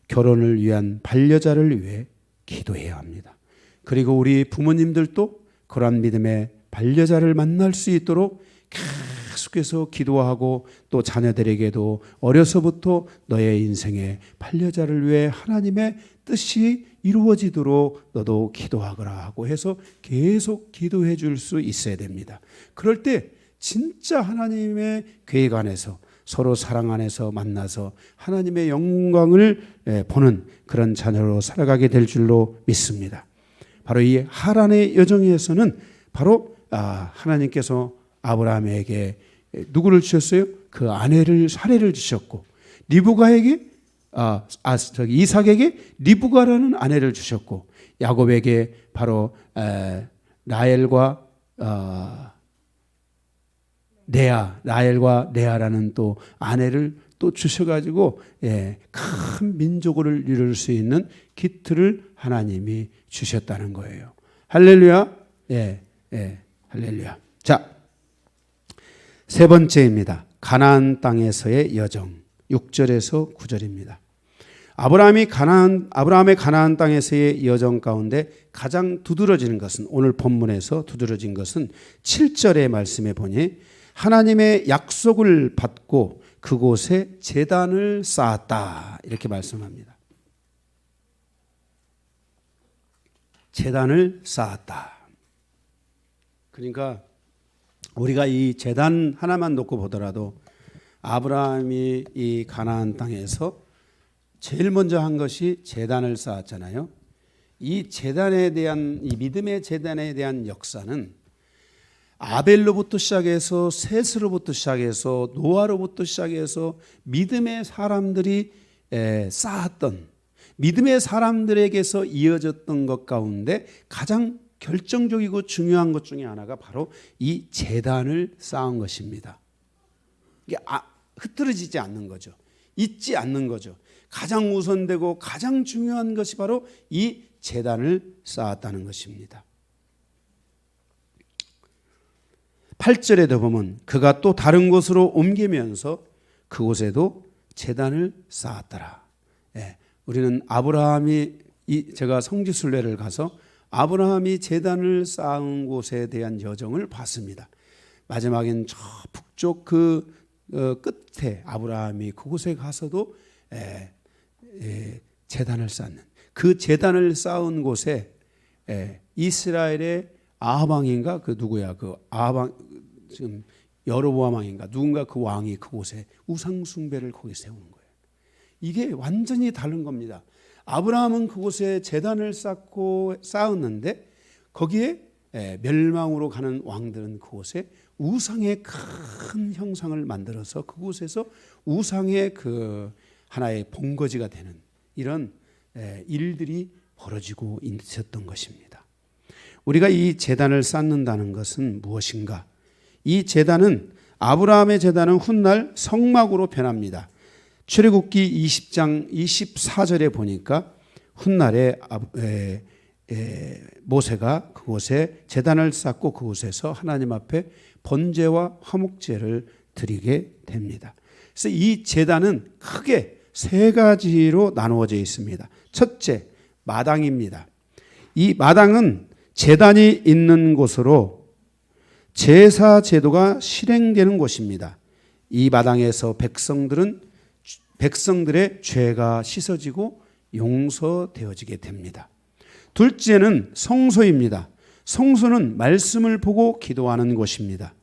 결혼을 위한 반려자를 위해 기도해야 합니다. 그리고 우리 부모님들도 그러한 믿음의 반려자를 만날 수 있도록 계속해서 기도하고 또 자녀들에게도 어려서부터 너의 인생에 반려자를 위해 하나님의 뜻이 이루어지도록 너도 기도하거라 하고 해서 계속 기도해 줄 수 있어야 됩니다. 그럴 때 진짜 하나님의 계획 안에서 서로 사랑 안에서 만나서 하나님의 영광을 보는 그런 자녀로 살아가게 될 줄로 믿습니다. 바로 이 하란의 여정에서는 바로 하나님께서 아브라함에게 누구를 주셨어요? 그 아내를 사례를 주셨고 리브가에게 이삭에게 리브가라는 아내를 주셨고 야곱에게 바로 라헬과 라헬과 레아라는 또 아내를 또 주셔가지고 큰 민족을 이룰 수 있는 기틀을 하나님이 주셨다는 거예요. 할렐루야. 할렐루야. 자, 세 번째입니다. 가나안 땅에서의 여정. 6절에서 9절입니다. 아브라함의 가나안 땅에서의 여정 가운데 가장 두드러지는 것은 오늘 본문에서 두드러진 것은 7절의 말씀에 보니 하나님의 약속을 받고 그곳에 제단을 쌓았다 이렇게 말씀합니다. 제단을 쌓았다. 그러니까 우리가 이 제단 하나만 놓고 보더라도 아브라함이 이 가나안 땅에서 제일 먼저 한 것이 제단을 쌓았잖아요. 이 제단에 대한 이 믿음의 제단에 대한 역사는 아벨로부터 시작해서 셋으로부터 시작해서 노아로부터 시작해서 믿음의 사람들이 쌓았던 믿음의 사람들에게서 이어졌던 것 가운데 가장 결정적이고 중요한 것 중에 하나가 바로 이 제단을 쌓은 것입니다. 이게 흐트러지지 않는 거죠. 잊지 않는 거죠. 가장 우선되고 가장 중요한 것이 바로 이 제단을 쌓았다는 것입니다. 8절에도 보면 그가 또 다른 곳으로 옮기면서 그곳에도 제단을 쌓았더라. 우리는 아브라함이 제가 성지순례를 가서 아브라함이 제단을 쌓은 곳에 대한 여정을 봤습니다. 마지막엔 저 북쪽 그 끝에 아브라함이 그곳에 가서도 제단을 쌓는 그 제단을 쌓은 곳에 이스라엘의 아합 왕인가 그 누구야 그 아합 왕 지금 여로보암 왕인가 누군가 그 왕이 그곳에 우상 숭배를 거기 세우는 거예요. 이게 완전히 다른 겁니다. 아브라함은 그곳에 제단을 쌓았는데 거기에 멸망으로 가는 왕들은 그곳에 우상의 큰 형상을 만들어서 그곳에서 우상의 그 하나의 본거지가 되는 이런 일들이 벌어지고 있었던 것입니다. 우리가 이 제단을 쌓는다는 것은 무엇인가? 이 제단은 아브라함의 제단은 훗날 성막으로 변합니다. 출애굽기 20장 24절에 보니까 훗날에 모세가 그곳에 제단을 쌓고 그곳에서 하나님 앞에 번제와 화목제를 드리게 됩니다. 그래서 이 제단은 크게 세 가지로 나누어져 있습니다. 첫째, 마당입니다. 이 마당은 제단이 있는 곳으로 제사 제도가 실행되는 곳입니다. 이 마당에서 백성들의 죄가 씻어지고 용서되어지게 됩니다. 둘째는 성소입니다. 성소는 말씀을 보고 기도하는 곳입니다.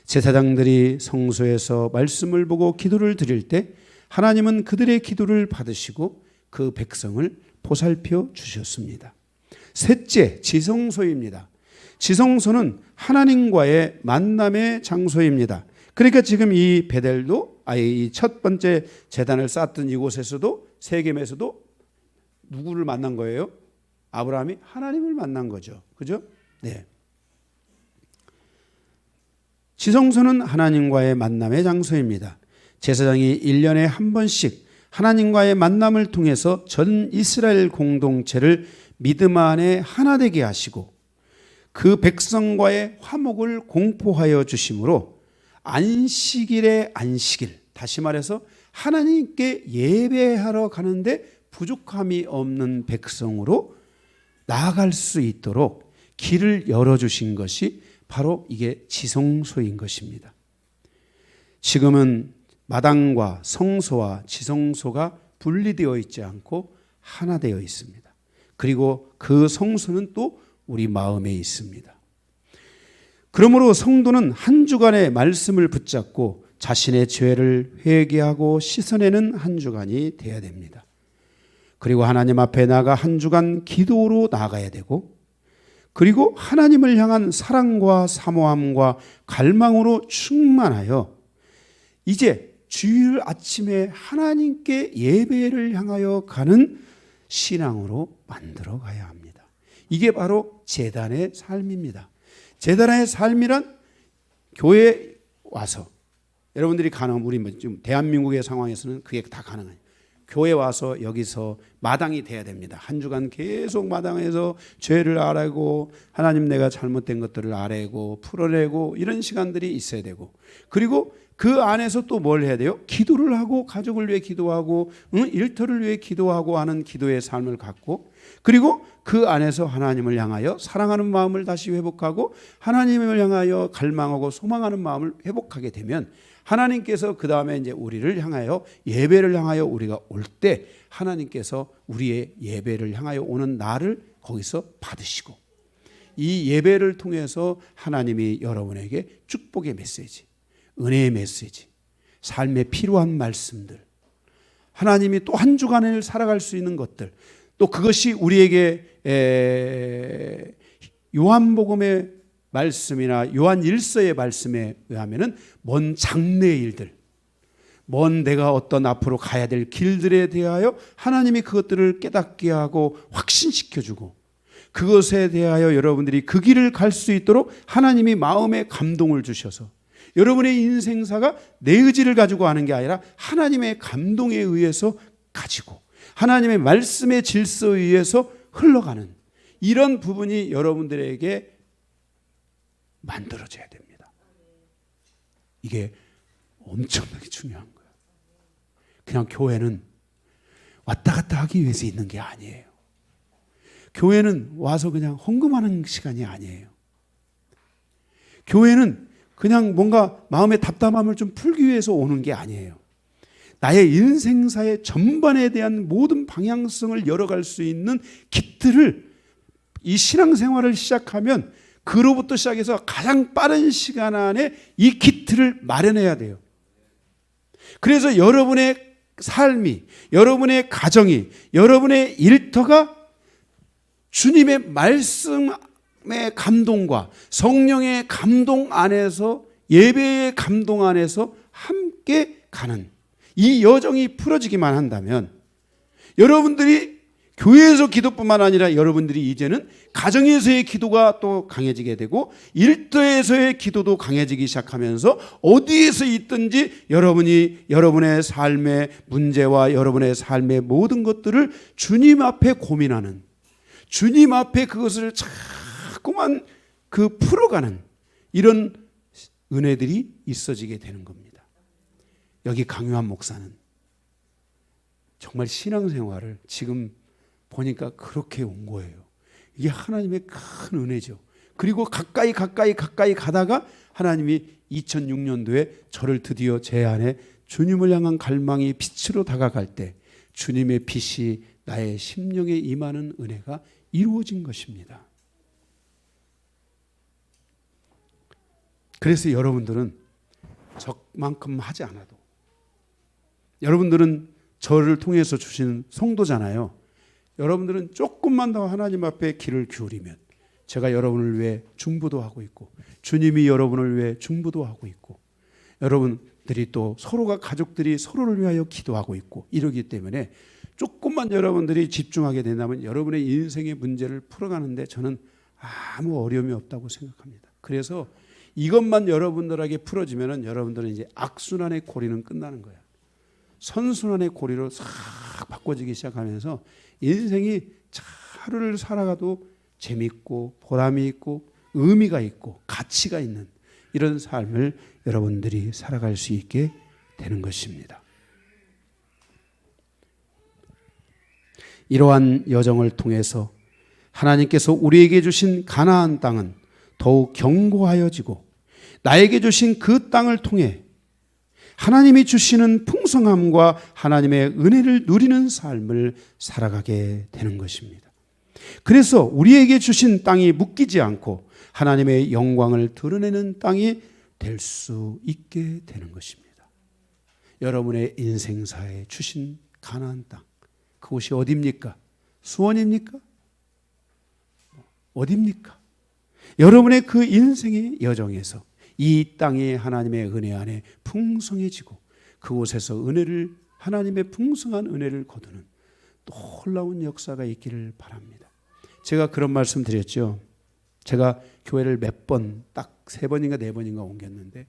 제사장들이 성소에서 말씀을 보고 기도를 드릴 때 하나님은 그들의 기도를 받으시고 그 백성을 보살펴 주셨습니다. 셋째, 지성소입니다. 지성소는 하나님과의 만남의 장소입니다. 그러니까 지금 이 베델도 이 첫 번째 제단을 쌓았던 이곳에서도 세겜에서도 누구를 만난 거예요? 아브라함이 하나님을 만난 거죠. 그죠? 네. 지성소는 하나님과의 만남의 장소입니다. 제사장이 1년에 한 번씩 하나님과의 만남을 통해서 전 이스라엘 공동체를 믿음 안에 하나 되게 하시고 그 백성과의 화목을 공포하여 주심으로 안식일의 안식일, 다시 말해서 하나님께 예배하러 가는데 부족함이 없는 백성으로 나아갈 수 있도록 길을 열어주신 것이 바로 이게 지성소인 것입니다. 지금은 마당과 성소와 지성소가 분리되어 있지 않고 하나 되어 있습니다. 그리고 그 성소는 또 우리 마음에 있습니다. 그러므로 성도는 한 주간의 말씀을 붙잡고 자신의 죄를 회개하고 씻어내는 한 주간이 되어야 됩니다. 그리고 하나님 앞에 나가 한 주간 기도로 나가야 되고, 그리고 하나님을 향한 사랑과 사모함과 갈망으로 충만하여 이제 주일 아침에 하나님께 예배를 향하여 가는 신앙으로 만들어 가야 합니다. 이게 바로 제단의 삶입니다. 제단의 삶이란 교회에 와서, 여러분들이 가능하면 우리 지금 대한민국의 상황에서는 그게 다 가능해요. 교회 와서 여기서 마당이 돼야 됩니다. 한 주간 계속 마당에서 죄를 아뢰고 하나님 내가 잘못된 것들을 아뢰고 풀어내고 이런 시간들이 있어야 되고, 그리고 그 안에서 또 뭘 해야 돼요? 기도를 하고 가족을 위해 기도하고 일터를 위해 기도하고 하는 기도의 삶을 갖고, 그리고 그 안에서 하나님을 향하여 사랑하는 마음을 다시 회복하고 하나님을 향하여 갈망하고 소망하는 마음을 회복하게 되면 하나님께서 그 다음에 이제 우리를 향하여 예배를 향하여 우리가 올 때 하나님께서 우리의 예배를 향하여 오는 나를 거기서 받으시고, 이 예배를 통해서 하나님이 여러분에게 축복의 메시지, 은혜의 메시지, 삶에 필요한 말씀들, 하나님이 또 한 주간을 살아갈 수 있는 것들, 또 그것이 우리에게 요한복음의 말씀이나 요한 일서의 말씀에 의하면은 먼 장래의 일들, 먼 내가 어떤 앞으로 가야 될 길들에 대하여 하나님이 그것들을 깨닫게 하고 확신시켜주고, 그것에 대하여 여러분들이 그 길을 갈 수 있도록 하나님이 마음에 감동을 주셔서 여러분의 인생사가 내 의지를 가지고 하는 게 아니라 하나님의 감동에 의해서 가지고 하나님의 말씀의 질서에 의해서 흘러가는 이런 부분이 여러분들에게 만들어져야 됩니다. 이게 엄청나게 중요한 거예요. 그냥 교회는 왔다 갔다 하기 위해서 있는 게 아니에요. 교회는 와서 그냥 헌금하는 시간이 아니에요. 교회는 그냥 뭔가 마음의 답답함을 좀 풀기 위해서 오는 게 아니에요. 나의 인생사의 전반에 대한 모든 방향성을 열어갈 수 있는 깃들을, 이 신앙생활을 시작하면 그로부터 시작해서 가장 빠른 시간 안에 이 깃들을 마련해야 돼요. 그래서 여러분의 삶이, 여러분의 가정이, 여러분의 일터가 주님의 말씀의 감동과 성령의 감동 안에서, 예배의 감동 안에서 함께 가는 이 여정이 풀어지기만 한다면, 여러분들이 교회에서 기도뿐만 아니라 여러분들이 이제는 가정에서의 기도가 또 강해지게 되고 일터에서의 기도도 강해지기 시작하면서 어디에서 있든지 여러분이 여러분의 삶의 문제와 여러분의 삶의 모든 것들을 주님 앞에 고민하는, 주님 앞에 그것을 자꾸만 풀어가는 이런 은혜들이 있어지게 되는 겁니다. 여기 강요한 목사는 정말 신앙생활을 지금 보니까 그렇게 온 거예요. 이게 하나님의 큰 은혜죠. 그리고 가까이 가다가 하나님이 2006년도에 저를 드디어 제 안에 주님을 향한 갈망이 빛으로 다가갈 때 주님의 빛이 나의 심령에 임하는 은혜가 이루어진 것입니다. 그래서 여러분들은 저만큼 하지 않아도, 여러분들은 저를 통해서 주신 성도잖아요. 여러분들은 조금만 더 하나님 앞에 귀를 기울이면 제가 여러분을 위해 중보도 하고 있고 주님이 여러분을 위해 중보도 하고 있고 여러분들이 또 서로가 가족들이 서로를 위하여 기도하고 있고 이러기 때문에 조금만 여러분들이 집중하게 된다면 여러분의 인생의 문제를 풀어가는데 저는 아무 어려움이 없다고 생각합니다. 그래서 이것만 여러분들에게 풀어지면 여러분들은 이제 악순환의 고리는 끝나는 거예요. 선순환의 고리로 싹 바꿔지기 시작하면서 인생이 하루를 살아가도 재밌고 보람이 있고 의미가 있고 가치가 있는 이런 삶을 여러분들이 살아갈 수 있게 되는 것입니다. 이러한 여정을 통해서 하나님께서 우리에게 주신 가나안 땅은 더욱 견고하여지고 나에게 주신 그 땅을 통해 하나님이 주시는 풍성함과 하나님의 은혜를 누리는 삶을 살아가게 되는 것입니다. 그래서 우리에게 주신 땅이 묶이지 않고 하나님의 영광을 드러내는 땅이 될 수 있게 되는 것입니다. 여러분의 인생사에 주신 가나안 땅, 그곳이 어디입니까? 수원입니까? 어디입니까? 여러분의 그 인생의 여정에서 이 땅이 하나님의 은혜 안에 풍성해지고 그곳에서 하나님의 풍성한 은혜를 거두는 놀라운 역사가 있기를 바랍니다. 제가 그런 말씀 드렸죠. 제가 교회를 몇 번, 딱 3번인가 4번인가 옮겼는데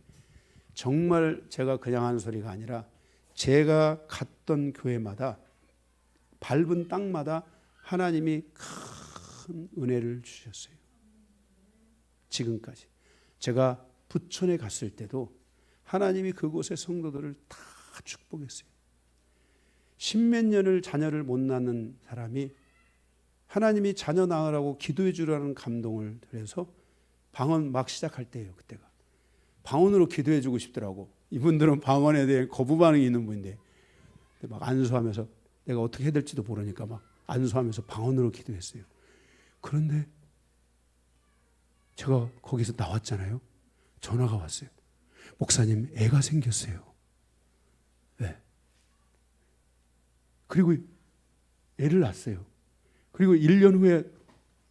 정말 제가 그냥 하는 소리가 아니라 제가 갔던 교회마다 밟은 땅마다 하나님이 큰 은혜를 주셨어요. 지금까지. 제가 부천에 갔을 때도 하나님이 그곳의 성도들을 다 축복했어요. 10몇 년을 자녀를 못 낳는 사람이 하나님이 자녀 낳으라고 기도해 주라는 감동을 드려서 방언 막 시작할 때예요. 그때가 방언으로 기도해 주고 싶더라고. 이분들은 방언에 대해 거부 반응이 있는 분인데 막 안수하면서 내가 어떻게 해야 될지도 모르니까 막 안수하면서 방언으로 기도했어요. 그런데 제가 거기서 나왔잖아요. 전화가 왔어요. 목사님, 애가 생겼어요. 네. 그리고 애를 낳았어요. 그리고 1년 후에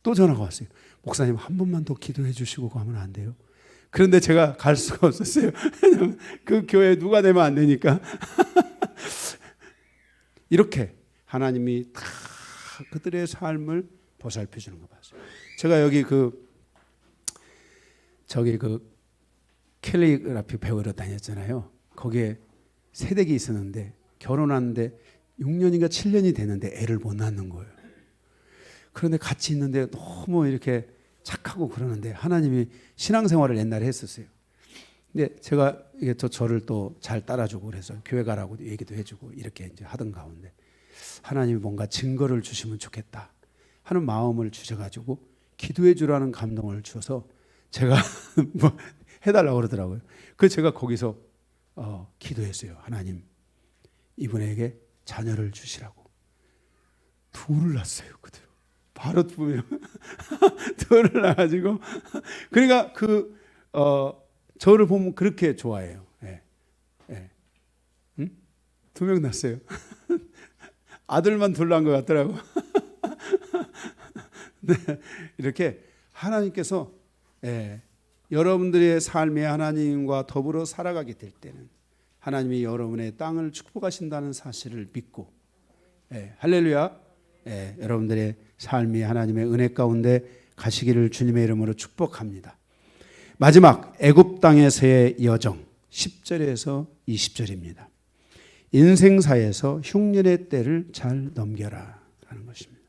또 전화가 왔어요. 목사님, 한 번만 더 기도해 주시고 가면 안 돼요? 그런데 제가 갈 수가 없었어요. 그 교회에 누가 되면 안 되니까. 이렇게 하나님이 다 그들의 삶을 보살펴 주는 거 봤어요. 제가 여기 캘리그라피 배우러 다녔잖아요. 거기에 새댁이 있었는데 결혼하는데 6년인가 7년이 됐는데 애를 못 낳는 거예요. 그런데 같이 있는데 너무 이렇게 착하고 그러는데 하나님이 신앙생활을 옛날에 했었어요. 근데 제가 이게 저를 또 잘 따라주고 그래서 교회 가라고 얘기도 해주고 이렇게 이제 하던 가운데 하나님이 뭔가 증거를 주시면 좋겠다 하는 마음을 주셔가지고 기도해 주라는 감동을 주셔서 제가 뭐 해달라고 그러더라고요. 그래서 제가 거기서 기도했어요. 하나님, 이분에게 자녀를 주시라고. 둘을 낳았어요. 그대로. 바로 둘을 낳아가지고 그러니까 저를 보면 그렇게 좋아해요. 예. 예. 응? 2명 낳았어요. 아들만 둘 낳은 것 같더라고. 네. 이렇게 하나님께서 여러분들의 삶에 하나님과 더불어 살아가게 될 때는 하나님이 여러분의 땅을 축복하신다는 사실을 믿고 할렐루야. 여러분들의 삶이 하나님의 은혜 가운데 가시기를 주님의 이름으로 축복합니다. 마지막 애굽 땅에서의 여정 10절에서 20절입니다. 인생사에서 흉년의 때를 잘 넘겨라 라는 것입니다.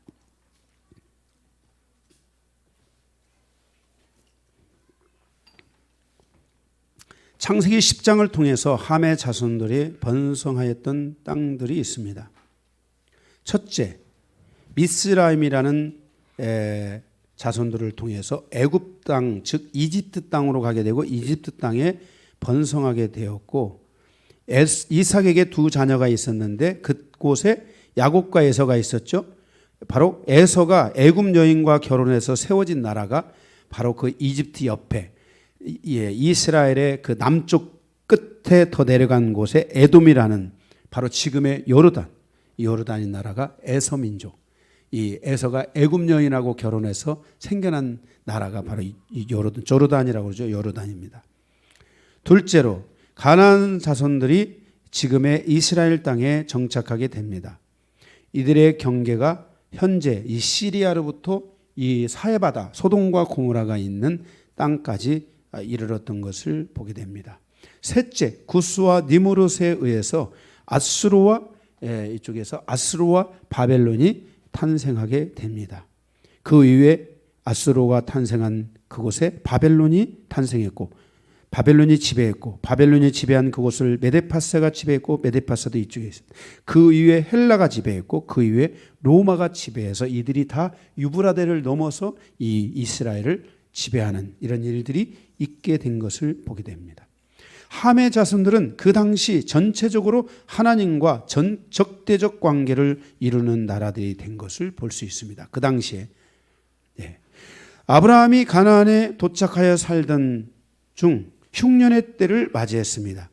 창세기 10장을 통해서 함의 자손들이 번성하였던 땅들이 있습니다. 첫째, 미스라임이라는 자손들을 통해서 애굽 땅, 즉 이집트 땅으로 가게 되고 이집트 땅에 번성하게 되었고 이삭에게 2 자녀가 있었는데 그곳에 야곱과 에서가 있었죠. 바로 에서가 애굽 여인과 결혼해서 세워진 나라가 바로 그 이집트 옆에 이스라엘의 그 남쪽 끝에 더 내려간 곳에 에돔이라는 바로 지금의 요르단인 나라가 에서 민족. 이 에서가 애굽 여인하고 결혼해서 생겨난 나라가 바로 이 조르단이라고 그러죠. 요르단입니다. 둘째로 가나안 자손들이 지금의 이스라엘 땅에 정착하게 됩니다. 이들의 경계가 현재 이 시리아로부터 이 사해바다 소돔과 고모라가 있는 땅까지 이르렀던 것을 보게 됩니다. 셋째, 구스와 니무롯에 의해서 이쪽에서 아수르와 바벨론이 탄생하게 됩니다. 그 이후에 아수르가 탄생한 그곳에 바벨론이 탄생했고 바벨론이 지배했고 바벨론이 지배한 그곳을 메데파스가 지배했고 메데파스도 이쪽에 있습니다. 그 이후에 헬라가 지배했고 그 이후에 로마가 지배해서 이들이 다 유브라데를 넘어서 이 이스라엘을 지배하는 이런 일들이 있게 된 것을 보게 됩니다. 함의 자손들은 그 당시 전체적으로 하나님과 적대적 관계를 이루는 나라들이 된 것을 볼 수 있습니다. 그 당시에 아브라함이 가나안에 도착하여 살던 중 흉년의 때를 맞이했습니다.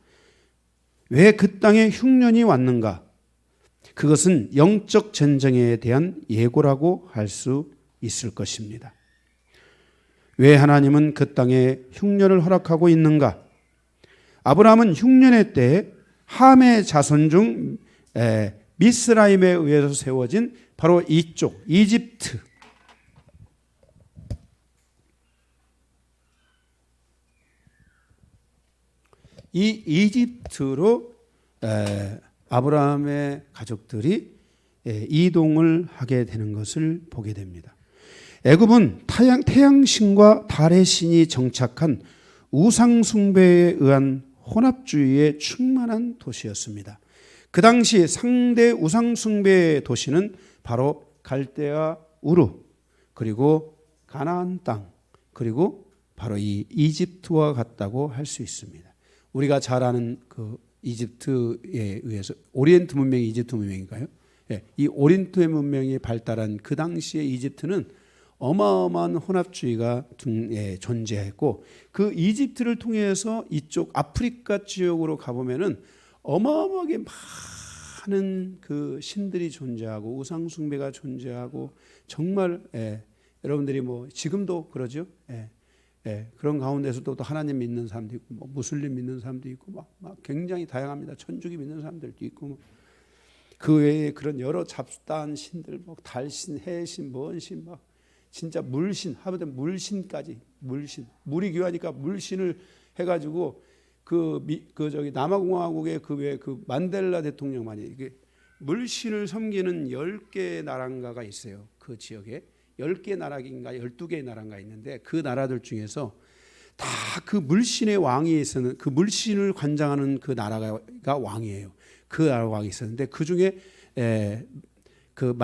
왜 그 땅에 흉년이 왔는가? 그것은 영적 전쟁에 대한 예고라고 할 수 있을 것입니다. 왜 하나님은 그 땅에 흉년을 허락하고 있는가? 아브라함은 흉년의 때에 함의 자손 중 미스라임에 의해서 세워진 바로 이쪽 이집트, 이 이집트로 아브라함의 가족들이 이동을 하게 되는 것을 보게 됩니다. 애굽은 태양신과 달의 신이 정착한 우상 숭배에 의한 혼합주의에 충만한 도시였습니다. 그 당시 상대 우상 숭배의 도시는 바로 갈대아 우르, 그리고 가나안 땅, 그리고 바로 이 이집트와 같다고 할 수 있습니다. 우리가 잘 아는 그 이집트에 의해서 오리엔트 문명이 이집트 문명인가요? 이 오리엔트 문명이 발달한 그 당시의 이집트는 어마어마한 혼합주의가 존재했고, 그 이집트를 통해서 이쪽 아프리카 지역으로 가보면은 어마어마하게 많은 그 신들이 존재하고 우상 숭배가 존재하고, 정말 여러분들이 뭐 지금도 그러죠. 그런 가운데서도 또 하나님 믿는 사람도 있고, 뭐 무슬림 믿는 사람도 있고, 막 굉장히 다양합니다. 천주교 믿는 사람들도 있고, 그 외에 그런 여러 잡다한 신들, 뭐 달신, 해신, 뭔신, 막 진짜 물신, 하버든 물신까지, 물신, 물이 귀하니까 물신을 해가지고 저기 남아공화국의 그 만델라 대통령만이 이게 물신을 섬기는 10개의 나라인가가 있어요. 그 지역에 10개 나라인가 12개의 나라인가 있는데, 그 나라들 중에서 다 그 물신의 왕이 있었는, 그 물신을 관장하는 그 나라가 왕이에요. 그 나라 왕이 있었는데, 그 중에 그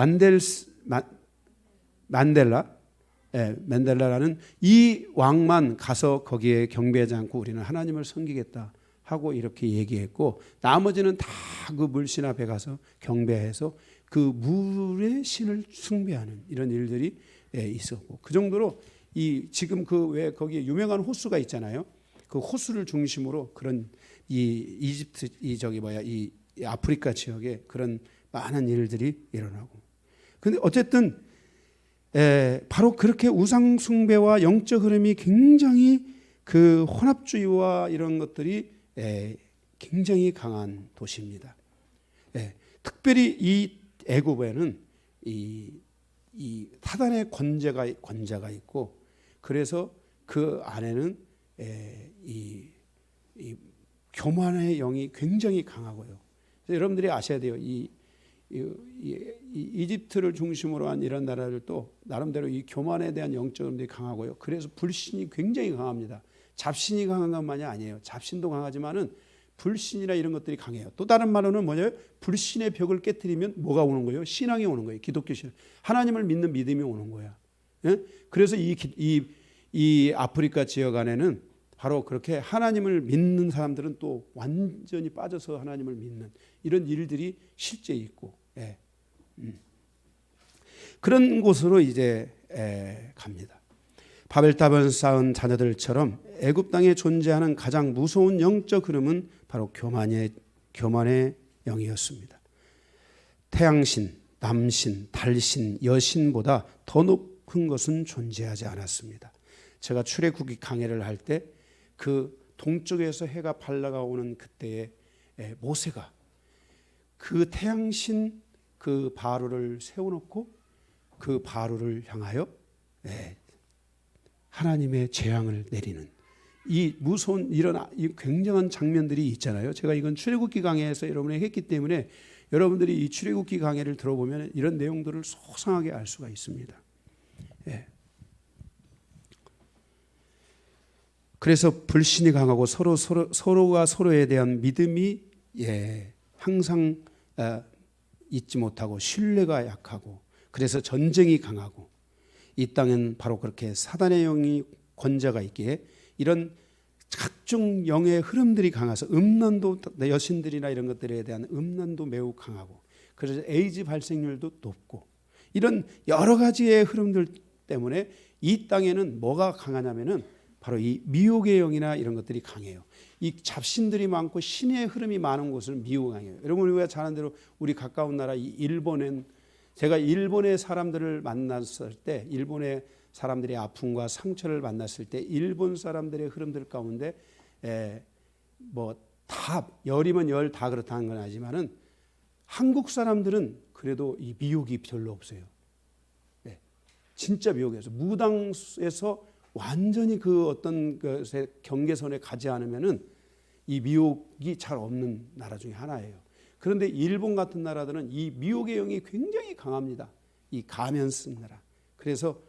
만델라라는 이 왕만 가서 거기에 경배하지 않고 우리는 하나님을 섬기겠다 하고 이렇게 얘기했고, 나머지는 다 그 물신 앞에 가서 경배해서 그 물의 신을 숭배하는 이런 일들이 있었고, 그 정도로 이 지금 그 왜 거기에 유명한 호수가 있잖아요. 그 호수를 중심으로 그런 이 이집트 이 아프리카 지역에 그런 많은 일들이 일어나고, 근데 어쨌든 바로 그렇게 우상 숭배와 영적 흐름이 굉장히 그 혼합주의와 이런 것들이 굉장히 강한 도시입니다. 특별히 이 애굽에는 이 사단의 권자가 있고, 그래서 그 안에는 이 교만의 영이 굉장히 강하고요. 여러분들이 아셔야 돼요. 이 이집트를 중심으로 한 이런 나라들도 나름대로 이 교만에 대한 영적 흐름이 강하고요. 그래서 불신이 굉장히 강합니다. 잡신이 강한 것만이 아니에요. 잡신도 강하지만은 불신이나 이런 것들이 강해요. 또 다른 말로는 뭐냐면 불신의 벽을 깨트리면 뭐가 오는 거예요? 신앙이 오는 거예요. 기독교 신앙. 하나님을 믿는 믿음이 오는 거야. 그래서 이 아프리카 지역 안에는 바로 그렇게 하나님을 믿는 사람들은 또 완전히 빠져서 하나님을 믿는 이런 일들이 실제 있고, 그런 곳으로 이제 갑니다. 바벨탑을 쌓은 자녀들처럼 애굽 땅에 존재하는 가장 무서운 영적 흐름은 바로 교만의 영이었습니다. 태양신, 남신, 달신, 여신보다 더 높은 것은 존재하지 않았습니다. 제가 출애굽기 강해를 할 때 그 동쪽에서 해가 발라오는 그때에 모세가 그 태양신 그 바로를 세워놓고 그 바로를 향하여 하나님의 재앙을 내리는 이 무서운 이 굉장한 장면들이 있잖아요. 제가 이건 출애굽기 강해에서 여러분에게 했기 때문에 여러분들이 이 출애굽기 강해를 들어보면 이런 내용들을 소상하게 알 수가 있습니다. 그래서 불신이 강하고 서로가 서로에 대한 믿음이 항상 잊지 못하고 신뢰가 약하고, 그래서 전쟁이 강하고, 이 땅은 바로 그렇게 사단의 영이 권자가 있기에 이런 각종 영의 흐름들이 강해서 음란도 여신들이나 이런 것들에 대한 음란도 매우 강하고 그래서 에이즈 발생률도 높고 이런 여러 가지의 흐름들 때문에 이 땅에는 뭐가 강하냐면은 바로 이 미혹의 영이나 이런 것들이 강해요. 이 잡신들이 많고 신의 흐름이 많은 곳은 미혹이 강해요. 여러분 우리가 잘 아는 대로 우리 가까운 나라 이 일본엔 제가 일본의 사람들을 만났을 때 일본의 사람들의 아픔과 상처를 만났을 때 일본 사람들의 흐름들 가운데 뭐 다 열이면 열 다 그렇다는 건 아니지만은 한국 사람들은 그래도 이 미혹이 별로 없어요. 네. 진짜 미혹에서 무당에서 완전히 그 어떤 것의 경계선에 가지 않으면은 이 미혹이 잘 없는 나라 중에 하나예요. 그런데 일본 같은 나라들은 이 미혹의 영이 굉장히 강합니다. 이 가면 쓴 나라. 그래서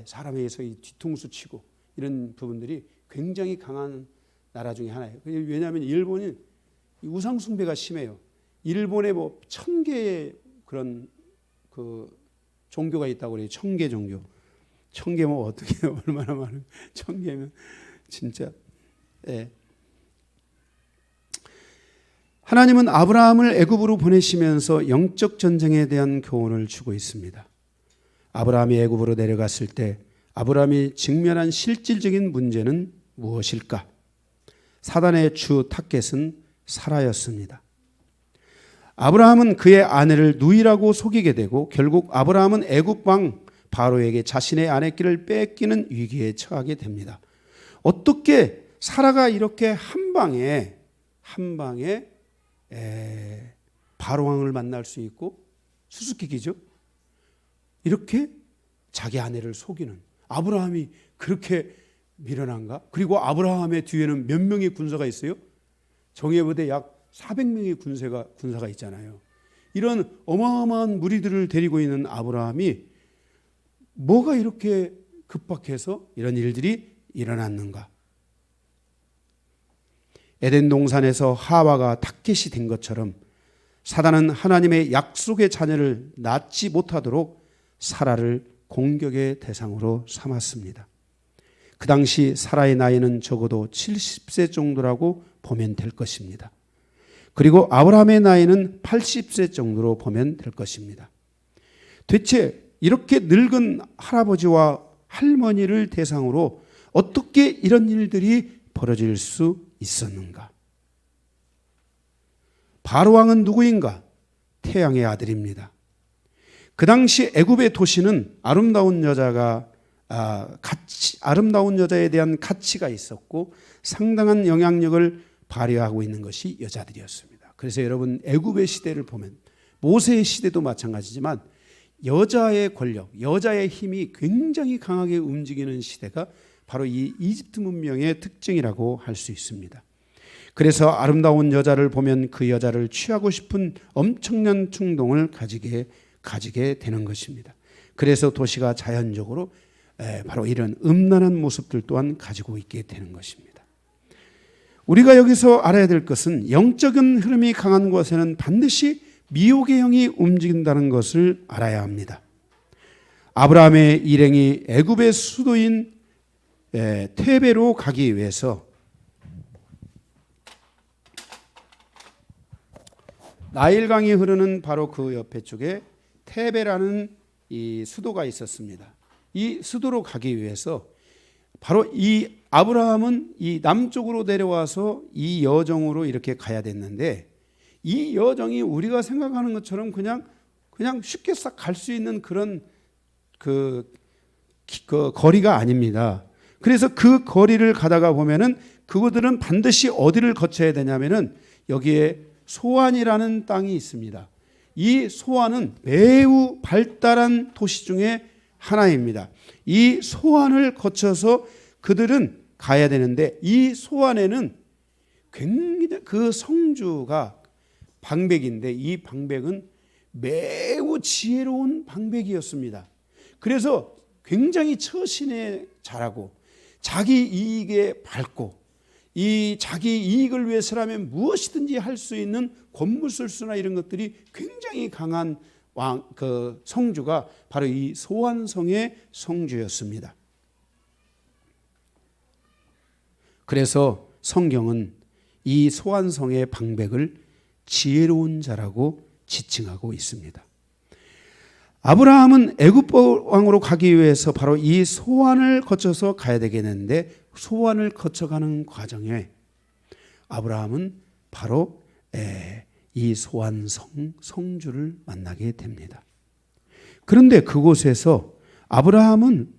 사람에게서 이 뒤통수 치고 이런 부분들이 굉장히 강한 나라 중에 하나예요. 왜냐하면 일본이 우상 숭배가 심해요. 일본에 뭐 1000개의 그런 그 종교가 있다고 그래요. 1000개 종교. 1000개 뭐 어떻게 얼마나 많은 1000개면 진짜. 하나님은 아브라함을 애굽으로 보내시면서 영적 전쟁에 대한 교훈을 주고 있습니다. 아브라함이 애굽으로 내려갔을 때 아브라함이 직면한 실질적인 문제는 무엇일까? 사단의 주 타겟은 사라였습니다. 아브라함은 그의 아내를 누이라고 속이게 되고 결국 아브라함은 애굽 왕 바로에게 자신의 아내끼를 뺏기는 위기에 처하게 됩니다. 어떻게 사라가 이렇게 한 방에 바로 왕을 만날 수 있고 수수께끼죠. 이렇게 자기 아내를 속이는 아브라함이 그렇게 미련한가? 그리고 아브라함의 뒤에는 몇 명의 군사가 있어요? 정예부대 약 400명의 군사가 있잖아요. 이런 어마어마한 무리들을 데리고 있는 아브라함이 뭐가 이렇게 급박해서 이런 일들이 일어났는가? 에덴 동산에서 하와가 타겟이 된 것처럼 사단은 하나님의 약속의 자녀를 낳지 못하도록 사라를 공격의 대상으로 삼았습니다. 그 당시 사라의 나이는 적어도 70세 정도라고 보면 될 것입니다. 그리고 아브라함의 나이는 80세 정도로 보면 될 것입니다. 대체 이렇게 늙은 할아버지와 할머니를 대상으로 어떻게 이런 일들이 벌어질 수 있었는가? 바로 왕은 누구인가? 태양의 아들입니다. 그 당시 애굽의 도시는 아름다운 여자에 대한 가치가 있었고 상당한 영향력을 발휘하고 있는 것이 여자들이었습니다. 그래서 여러분 애굽의 시대를 보면 모세의 시대도 마찬가지지만 여자의 권력, 여자의 힘이 굉장히 강하게 움직이는 시대가 바로 이 이집트 문명의 특징이라고 할 수 있습니다. 그래서 아름다운 여자를 보면 그 여자를 취하고 싶은 엄청난 충동을 가지게 되는 것입니다. 그래서 도시가 자연적으로 바로 이런 음란한 모습들 또한 가지고 있게 되는 것입니다. 우리가 여기서 알아야 될 것은 영적인 흐름이 강한 곳에는 반드시 미혹의 영이 움직인다는 것을 알아야 합니다. 아브라함의 일행이 애굽의 수도인 테베로 가기 위해서 나일강이 흐르는 바로 그 옆에 쪽에 테베라는 이 수도가 있었습니다. 이 수도로 가기 위해서 바로 이 아브라함은 이 남쪽으로 내려와서 이 여정으로 이렇게 가야 됐는데 이 여정이 우리가 생각하는 것처럼 그냥 쉽게 싹 갈 수 있는 그런 그 거리가 아닙니다. 그래서 그 거리를 가다가 보면은 그것들은 반드시 어디를 거쳐야 되냐면은 여기에 소안이라는 땅이 있습니다. 이 소안은 매우 발달한 도시 중에 하나입니다. 이 소안을 거쳐서 그들은 가야 되는데 이 소안에는 굉장히 그 성주가 방백인데 이 방백은 매우 지혜로운 방백이었습니다. 그래서 굉장히 처신에 잘하고 자기 이익에 밝고 이 자기 이익을 위해서라면 무엇이든지 할 수 있는 권무술수나 이런 것들이 굉장히 강한 그 성주가 바로 이 소안성의 성주였습니다. 그래서 성경은 이 소환성의 방백을 지혜로운 자라고 지칭하고 있습니다. 아브라함은 애굽 왕으로 가기 위해서 바로 이 소환을 거쳐서 가야 되겠는데, 소환을 거쳐가는 과정에 아브라함은 바로 이 소환성 성주를 만나게 됩니다. 그런데 그곳에서 아브라함은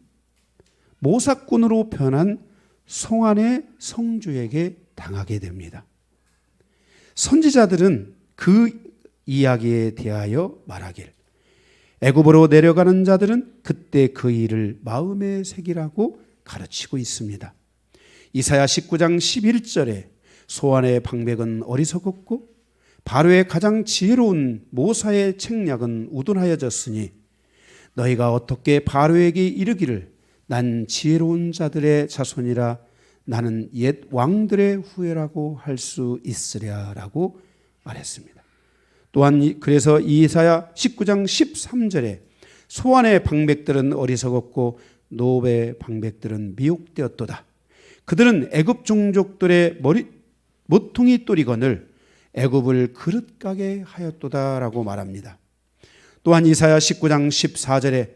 모사꾼으로 변한 송환의 성주에게 당하게 됩니다. 선지자들은 그 이야기에 대하여 말하길, 애굽으로 내려가는 자들은 그때 그 일을 마음에 새기라고 가르치고 있습니다. 이사야 19장 11절에 소환의 방백은 어리석었고 바로의 가장 지혜로운 모사의 책략은 우둔하여졌으니 너희가 어떻게 바로에게 이르기를 난 지혜로운 자들의 자손이라 나는 옛 왕들의 후예라고 할 수 있으랴라고 말했습니다. 또한 그래서 이사야 19장 13절에 소환의 방백들은 어리석었고 노베의 방백들은 미혹되었도다. 그들은 애굽 종족들의 모퉁이 또리건을 애굽을 그릇가게 하였도다라고 말합니다. 또한 이사야 19장 14절에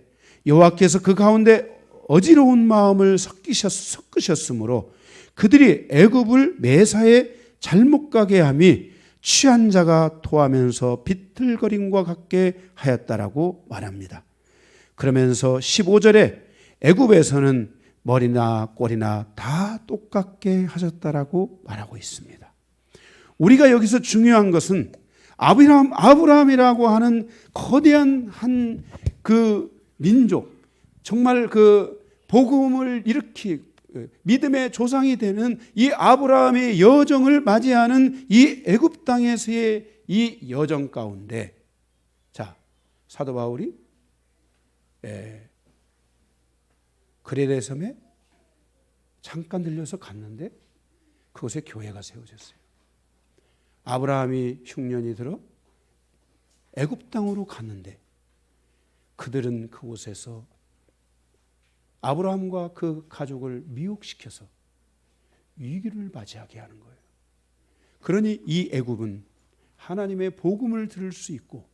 여호와께서 그 가운데 어지러운 마음을 섞으셨으므로 그들이 애굽을 매사에 잘못 가게 함이 취한 자가 토하면서 비틀거림과 같게 하였다라고 말합니다. 그러면서 15절에 애굽에서는 머리나 꼬리나 다 똑같게 하셨다라고 말하고 있습니다. 우리가 여기서 중요한 것은 아브라함이라고 하는 거대한 한 그 민족, 정말 그 복음을 일으키 믿음의 조상이 되는 이 아브라함의 여정을 맞이하는 이 애굽 땅에서의 이 여정 가운데, 자, 사도 바울이 그레데 섬에 잠깐 들려서 갔는데 그곳에 교회가 세워졌어요. 아브라함이 흉년이 들어 애굽 땅으로 갔는데 그들은 그곳에서 아브라함과 그 가족을 미혹시켜서 위기를 맞이하게 하는 거예요. 그러니 이 애굽은 하나님의 복음을 들을 수 있고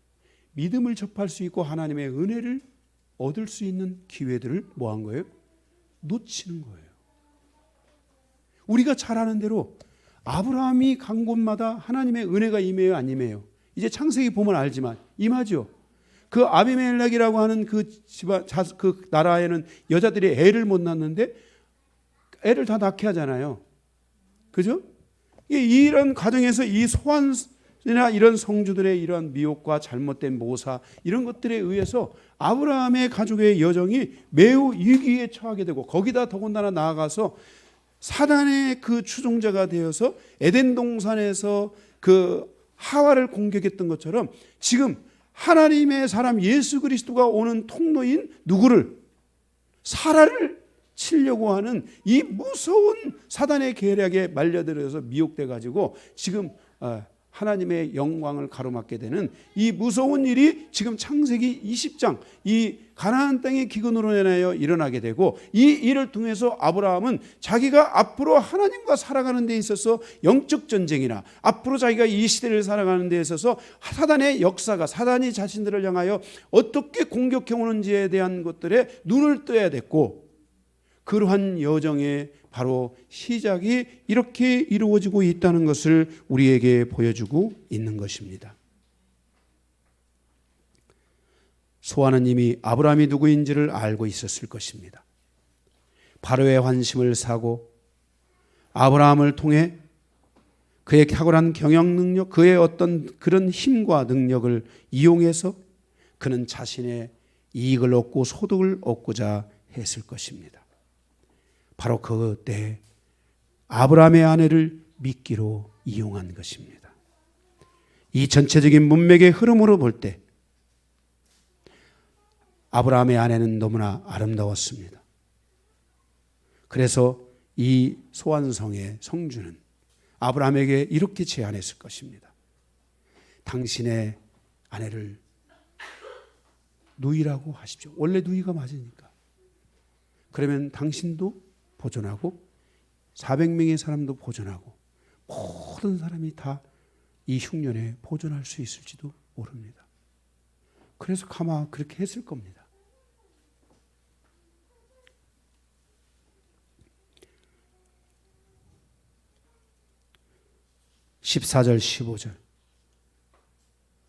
믿음을 접할 수 있고 하나님의 은혜를 얻을 수 있는 기회들을 뭐 한 거예요? 놓치는 거예요. 우리가 잘 아는 대로 아브라함이 간 곳마다 하나님의 은혜가 임해요, 안 임해요? 이제 창세기 보면 알지만 임하죠. 그 아비멜렉이라고 하는 그 집안, 그 나라에는 여자들이 애를 못 낳는데 애를 다 낳게 하잖아요. 그죠? 이런 과정에서 이 소환이나 이런 성주들의 이런 미혹과 잘못된 모사 이런 것들에 의해서 아브라함의 가족의 여정이 매우 위기에 처하게 되고, 거기다 더군다나 나아가서 사단의 그 추종자가 되어서 에덴 동산에서 그 하와를 공격했던 것처럼 지금 하나님의 사람 예수 그리스도가 오는 통로인 누구를? 사라를 치려고 하는 이 무서운 사단의 계략에 말려들어서 미혹돼 가지고 지금 하나님의 영광을 가로막게 되는 이 무서운 일이 지금 창세기 20장 이 가나안 땅의 기근으로 인하여 일어나게 되고, 이 일을 통해서 아브라함은 자기가 앞으로 하나님과 살아가는 데 있어서 영적 전쟁이나 앞으로 자기가 이 시대를 살아가는 데 있어서 사단의 역사가, 사단이 자신들을 향하여 어떻게 공격해 오는지에 대한 것들에 눈을 떠야 됐고, 그러한 여정의 바로 시작이 이렇게 이루어지고 있다는 것을 우리에게 보여주고 있는 것입니다. 소아는 이미 아브라함이 누구인지를 알고 있었을 것입니다. 바로의 환심을 사고 아브라함을 통해 그의 탁월한 경영 능력, 그의 어떤 그런 힘과 능력을 이용해서 그는 자신의 이익을 얻고 소득을 얻고자 했을 것입니다. 바로 그때 아브라함의 아내를 미끼로 이용한 것입니다. 이 전체적인 문맥의 흐름으로 볼 때 아브라함의 아내는 너무나 아름다웠습니다. 그래서 이 소환성의 성주는 아브라함에게 이렇게 제안했을 것입니다. 당신의 아내를 누이라고 하십시오. 원래 누이가 맞으니까. 그러면 당신도 보존하고 400명의 사람도 보존하고 모든 사람이 다 이 흉년에 보존할 수 있을지도 모릅니다. 그래서 가마 그렇게 했을 겁니다. (14절) (15절)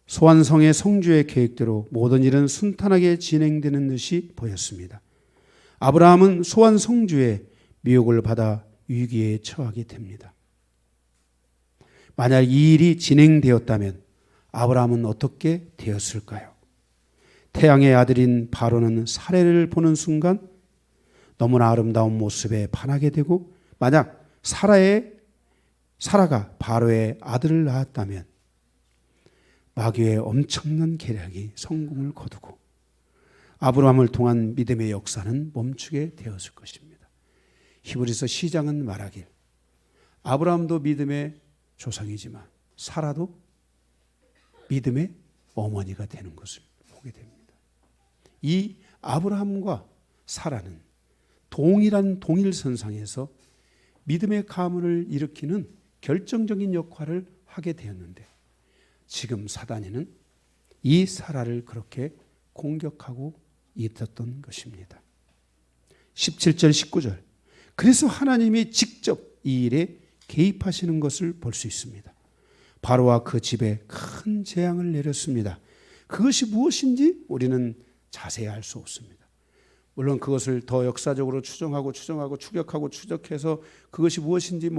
소환성의 성주의 계획대로 모든 일은 순탄하게 진행되는 듯이 보였습니다. 아브라함은 소환 성주의 미혹을 받아 위기에 처하게 됩니다. 만약 이 일이 진행되었다면 아브라함은 어떻게 되었을까요? 태양의 아들인 바로는 사례를 보는 순간 너무나 아름다운 모습에 반하게 되고, 만약 사라가 바로의 아들을 낳았다면 마귀의 엄청난 계략이 성공을 거두고 아브라함을 통한 믿음의 역사는 멈추게 되었을 것입니다. 히브리서 시장은 말하길 아브라함도 믿음의 조상이지만 사라도 믿음의 어머니가 되는 것을 보게 됩니다. 이 아브라함과 사라는 동일한 동일선상에서 믿음의 가문을 일으키는 결정적인 역할을 하게 되었는데, 지금 사단이는 이 사라를 그렇게 공격하고 있었던 것입니다. 17절 19절 그래서 하나님이 직접 이 일에 개입하시는 것을 볼 수 있습니다. 바로와 그 집에 큰 재앙을 내렸습니다. 그것이 무엇인지 우리는 자세히 알 수 없습니다. 물론 그것을 더 역사적으로 추정하고 추격하고 추적해서 그것이 무엇인지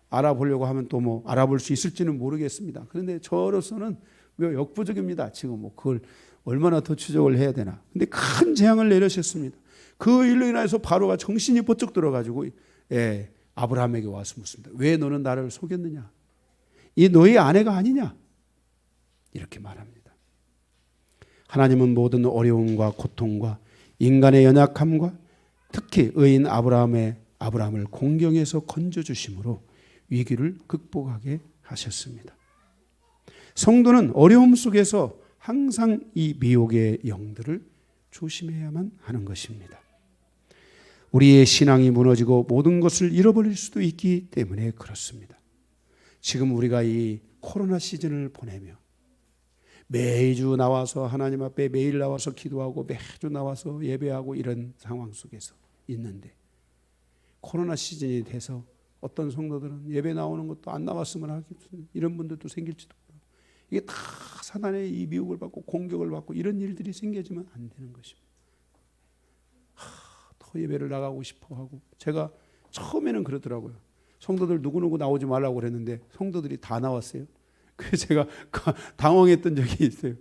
알아보려고 하면 또 알아볼 수 있을지는 모르겠습니다. 그런데 저로서는 왜 역부족입니다. 지금 그걸 얼마나 더 추적을 해야 되나. 근데 큰 재앙을 내리셨습니다. 그 일로 인해서 바로가 정신이 번쩍 들어가지고 아브라함에게 와서 묻습니다. 왜 너는 나를 속였느냐? 이 너의 아내가 아니냐? 이렇게 말합니다. 하나님은 모든 어려움과 고통과 인간의 연약함과 특히 의인 아브라함을 공경해서 건져주심으로 위기를 극복하게 하셨습니다. 성도는 어려움 속에서 항상 이 미혹의 영들을 조심해야만 하는 것입니다. 우리의 신앙이 무너지고 모든 것을 잃어버릴 수도 있기 때문에 그렇습니다. 지금 우리가 이 코로나 시즌을 보내며 매주 나와서 하나님 앞에 매일 나와서 기도하고 매주 나와서 예배하고 이런 상황 속에서 있는데, 코로나 시즌이 돼서 어떤 성도들은 예배 나오는 것도 안 나왔으면 하겠습니다. 이런 분들도 생길지도 모르고, 이게 다 사단의 이 미혹을 받고 공격을 받고 이런 일들이 생겨지면 안 되는 것입니다. 더 예배를 나가고 싶어 하고, 제가 처음에는 그러더라고요. 성도들 누구누구 나오지 말라고 그랬는데 성도들이 다 나왔어요. 그래서 제가 당황했던 적이 있어요.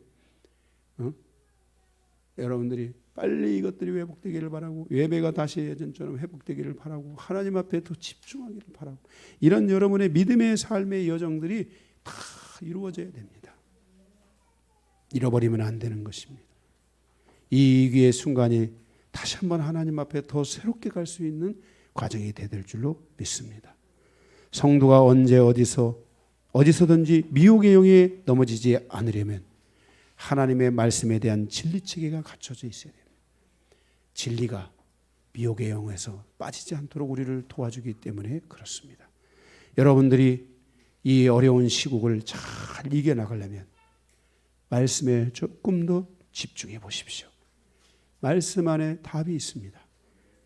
여러분들이 빨리 이것들이 회복되기를 바라고, 예배가 다시 예전처럼 회복되기를 바라고, 하나님 앞에 더 집중하기를 바라고, 이런 여러분의 믿음의 삶의 여정들이 다 이루어져야 됩니다. 잃어버리면 안 되는 것입니다. 이 위기의 순간이 다시 한번 하나님 앞에 더 새롭게 갈 수 있는 과정이 될 줄로 믿습니다. 성도가 언제 어디서든지 미혹의 영에 넘어지지 않으려면 하나님의 말씀에 대한 진리체계가 갖춰져 있어야 됩니다. 진리가 미혹의 영에서 빠지지 않도록 우리를 도와주기 때문에 그렇습니다. 여러분들이 이 어려운 시국을 잘 이겨나가려면 말씀에 조금 더 집중해 보십시오. 말씀 안에 답이 있습니다.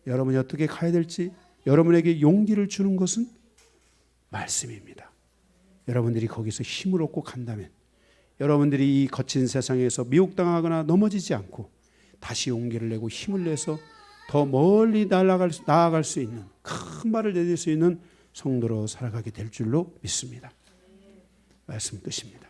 여러분이 어떻게 가야 될지 여러분에게 용기를 주는 것은 말씀입니다. 여러분들이 거기서 힘을 얻고 간다면 여러분들이 이 거친 세상에서 미혹당하거나 넘어지지 않고 다시 용기를 내고 힘을 내서 더 멀리 나아갈 수 있는, 큰 발을 내딜 수 있는 성도로 살아가게 될 줄로 믿습니다. 말씀 끝입니다.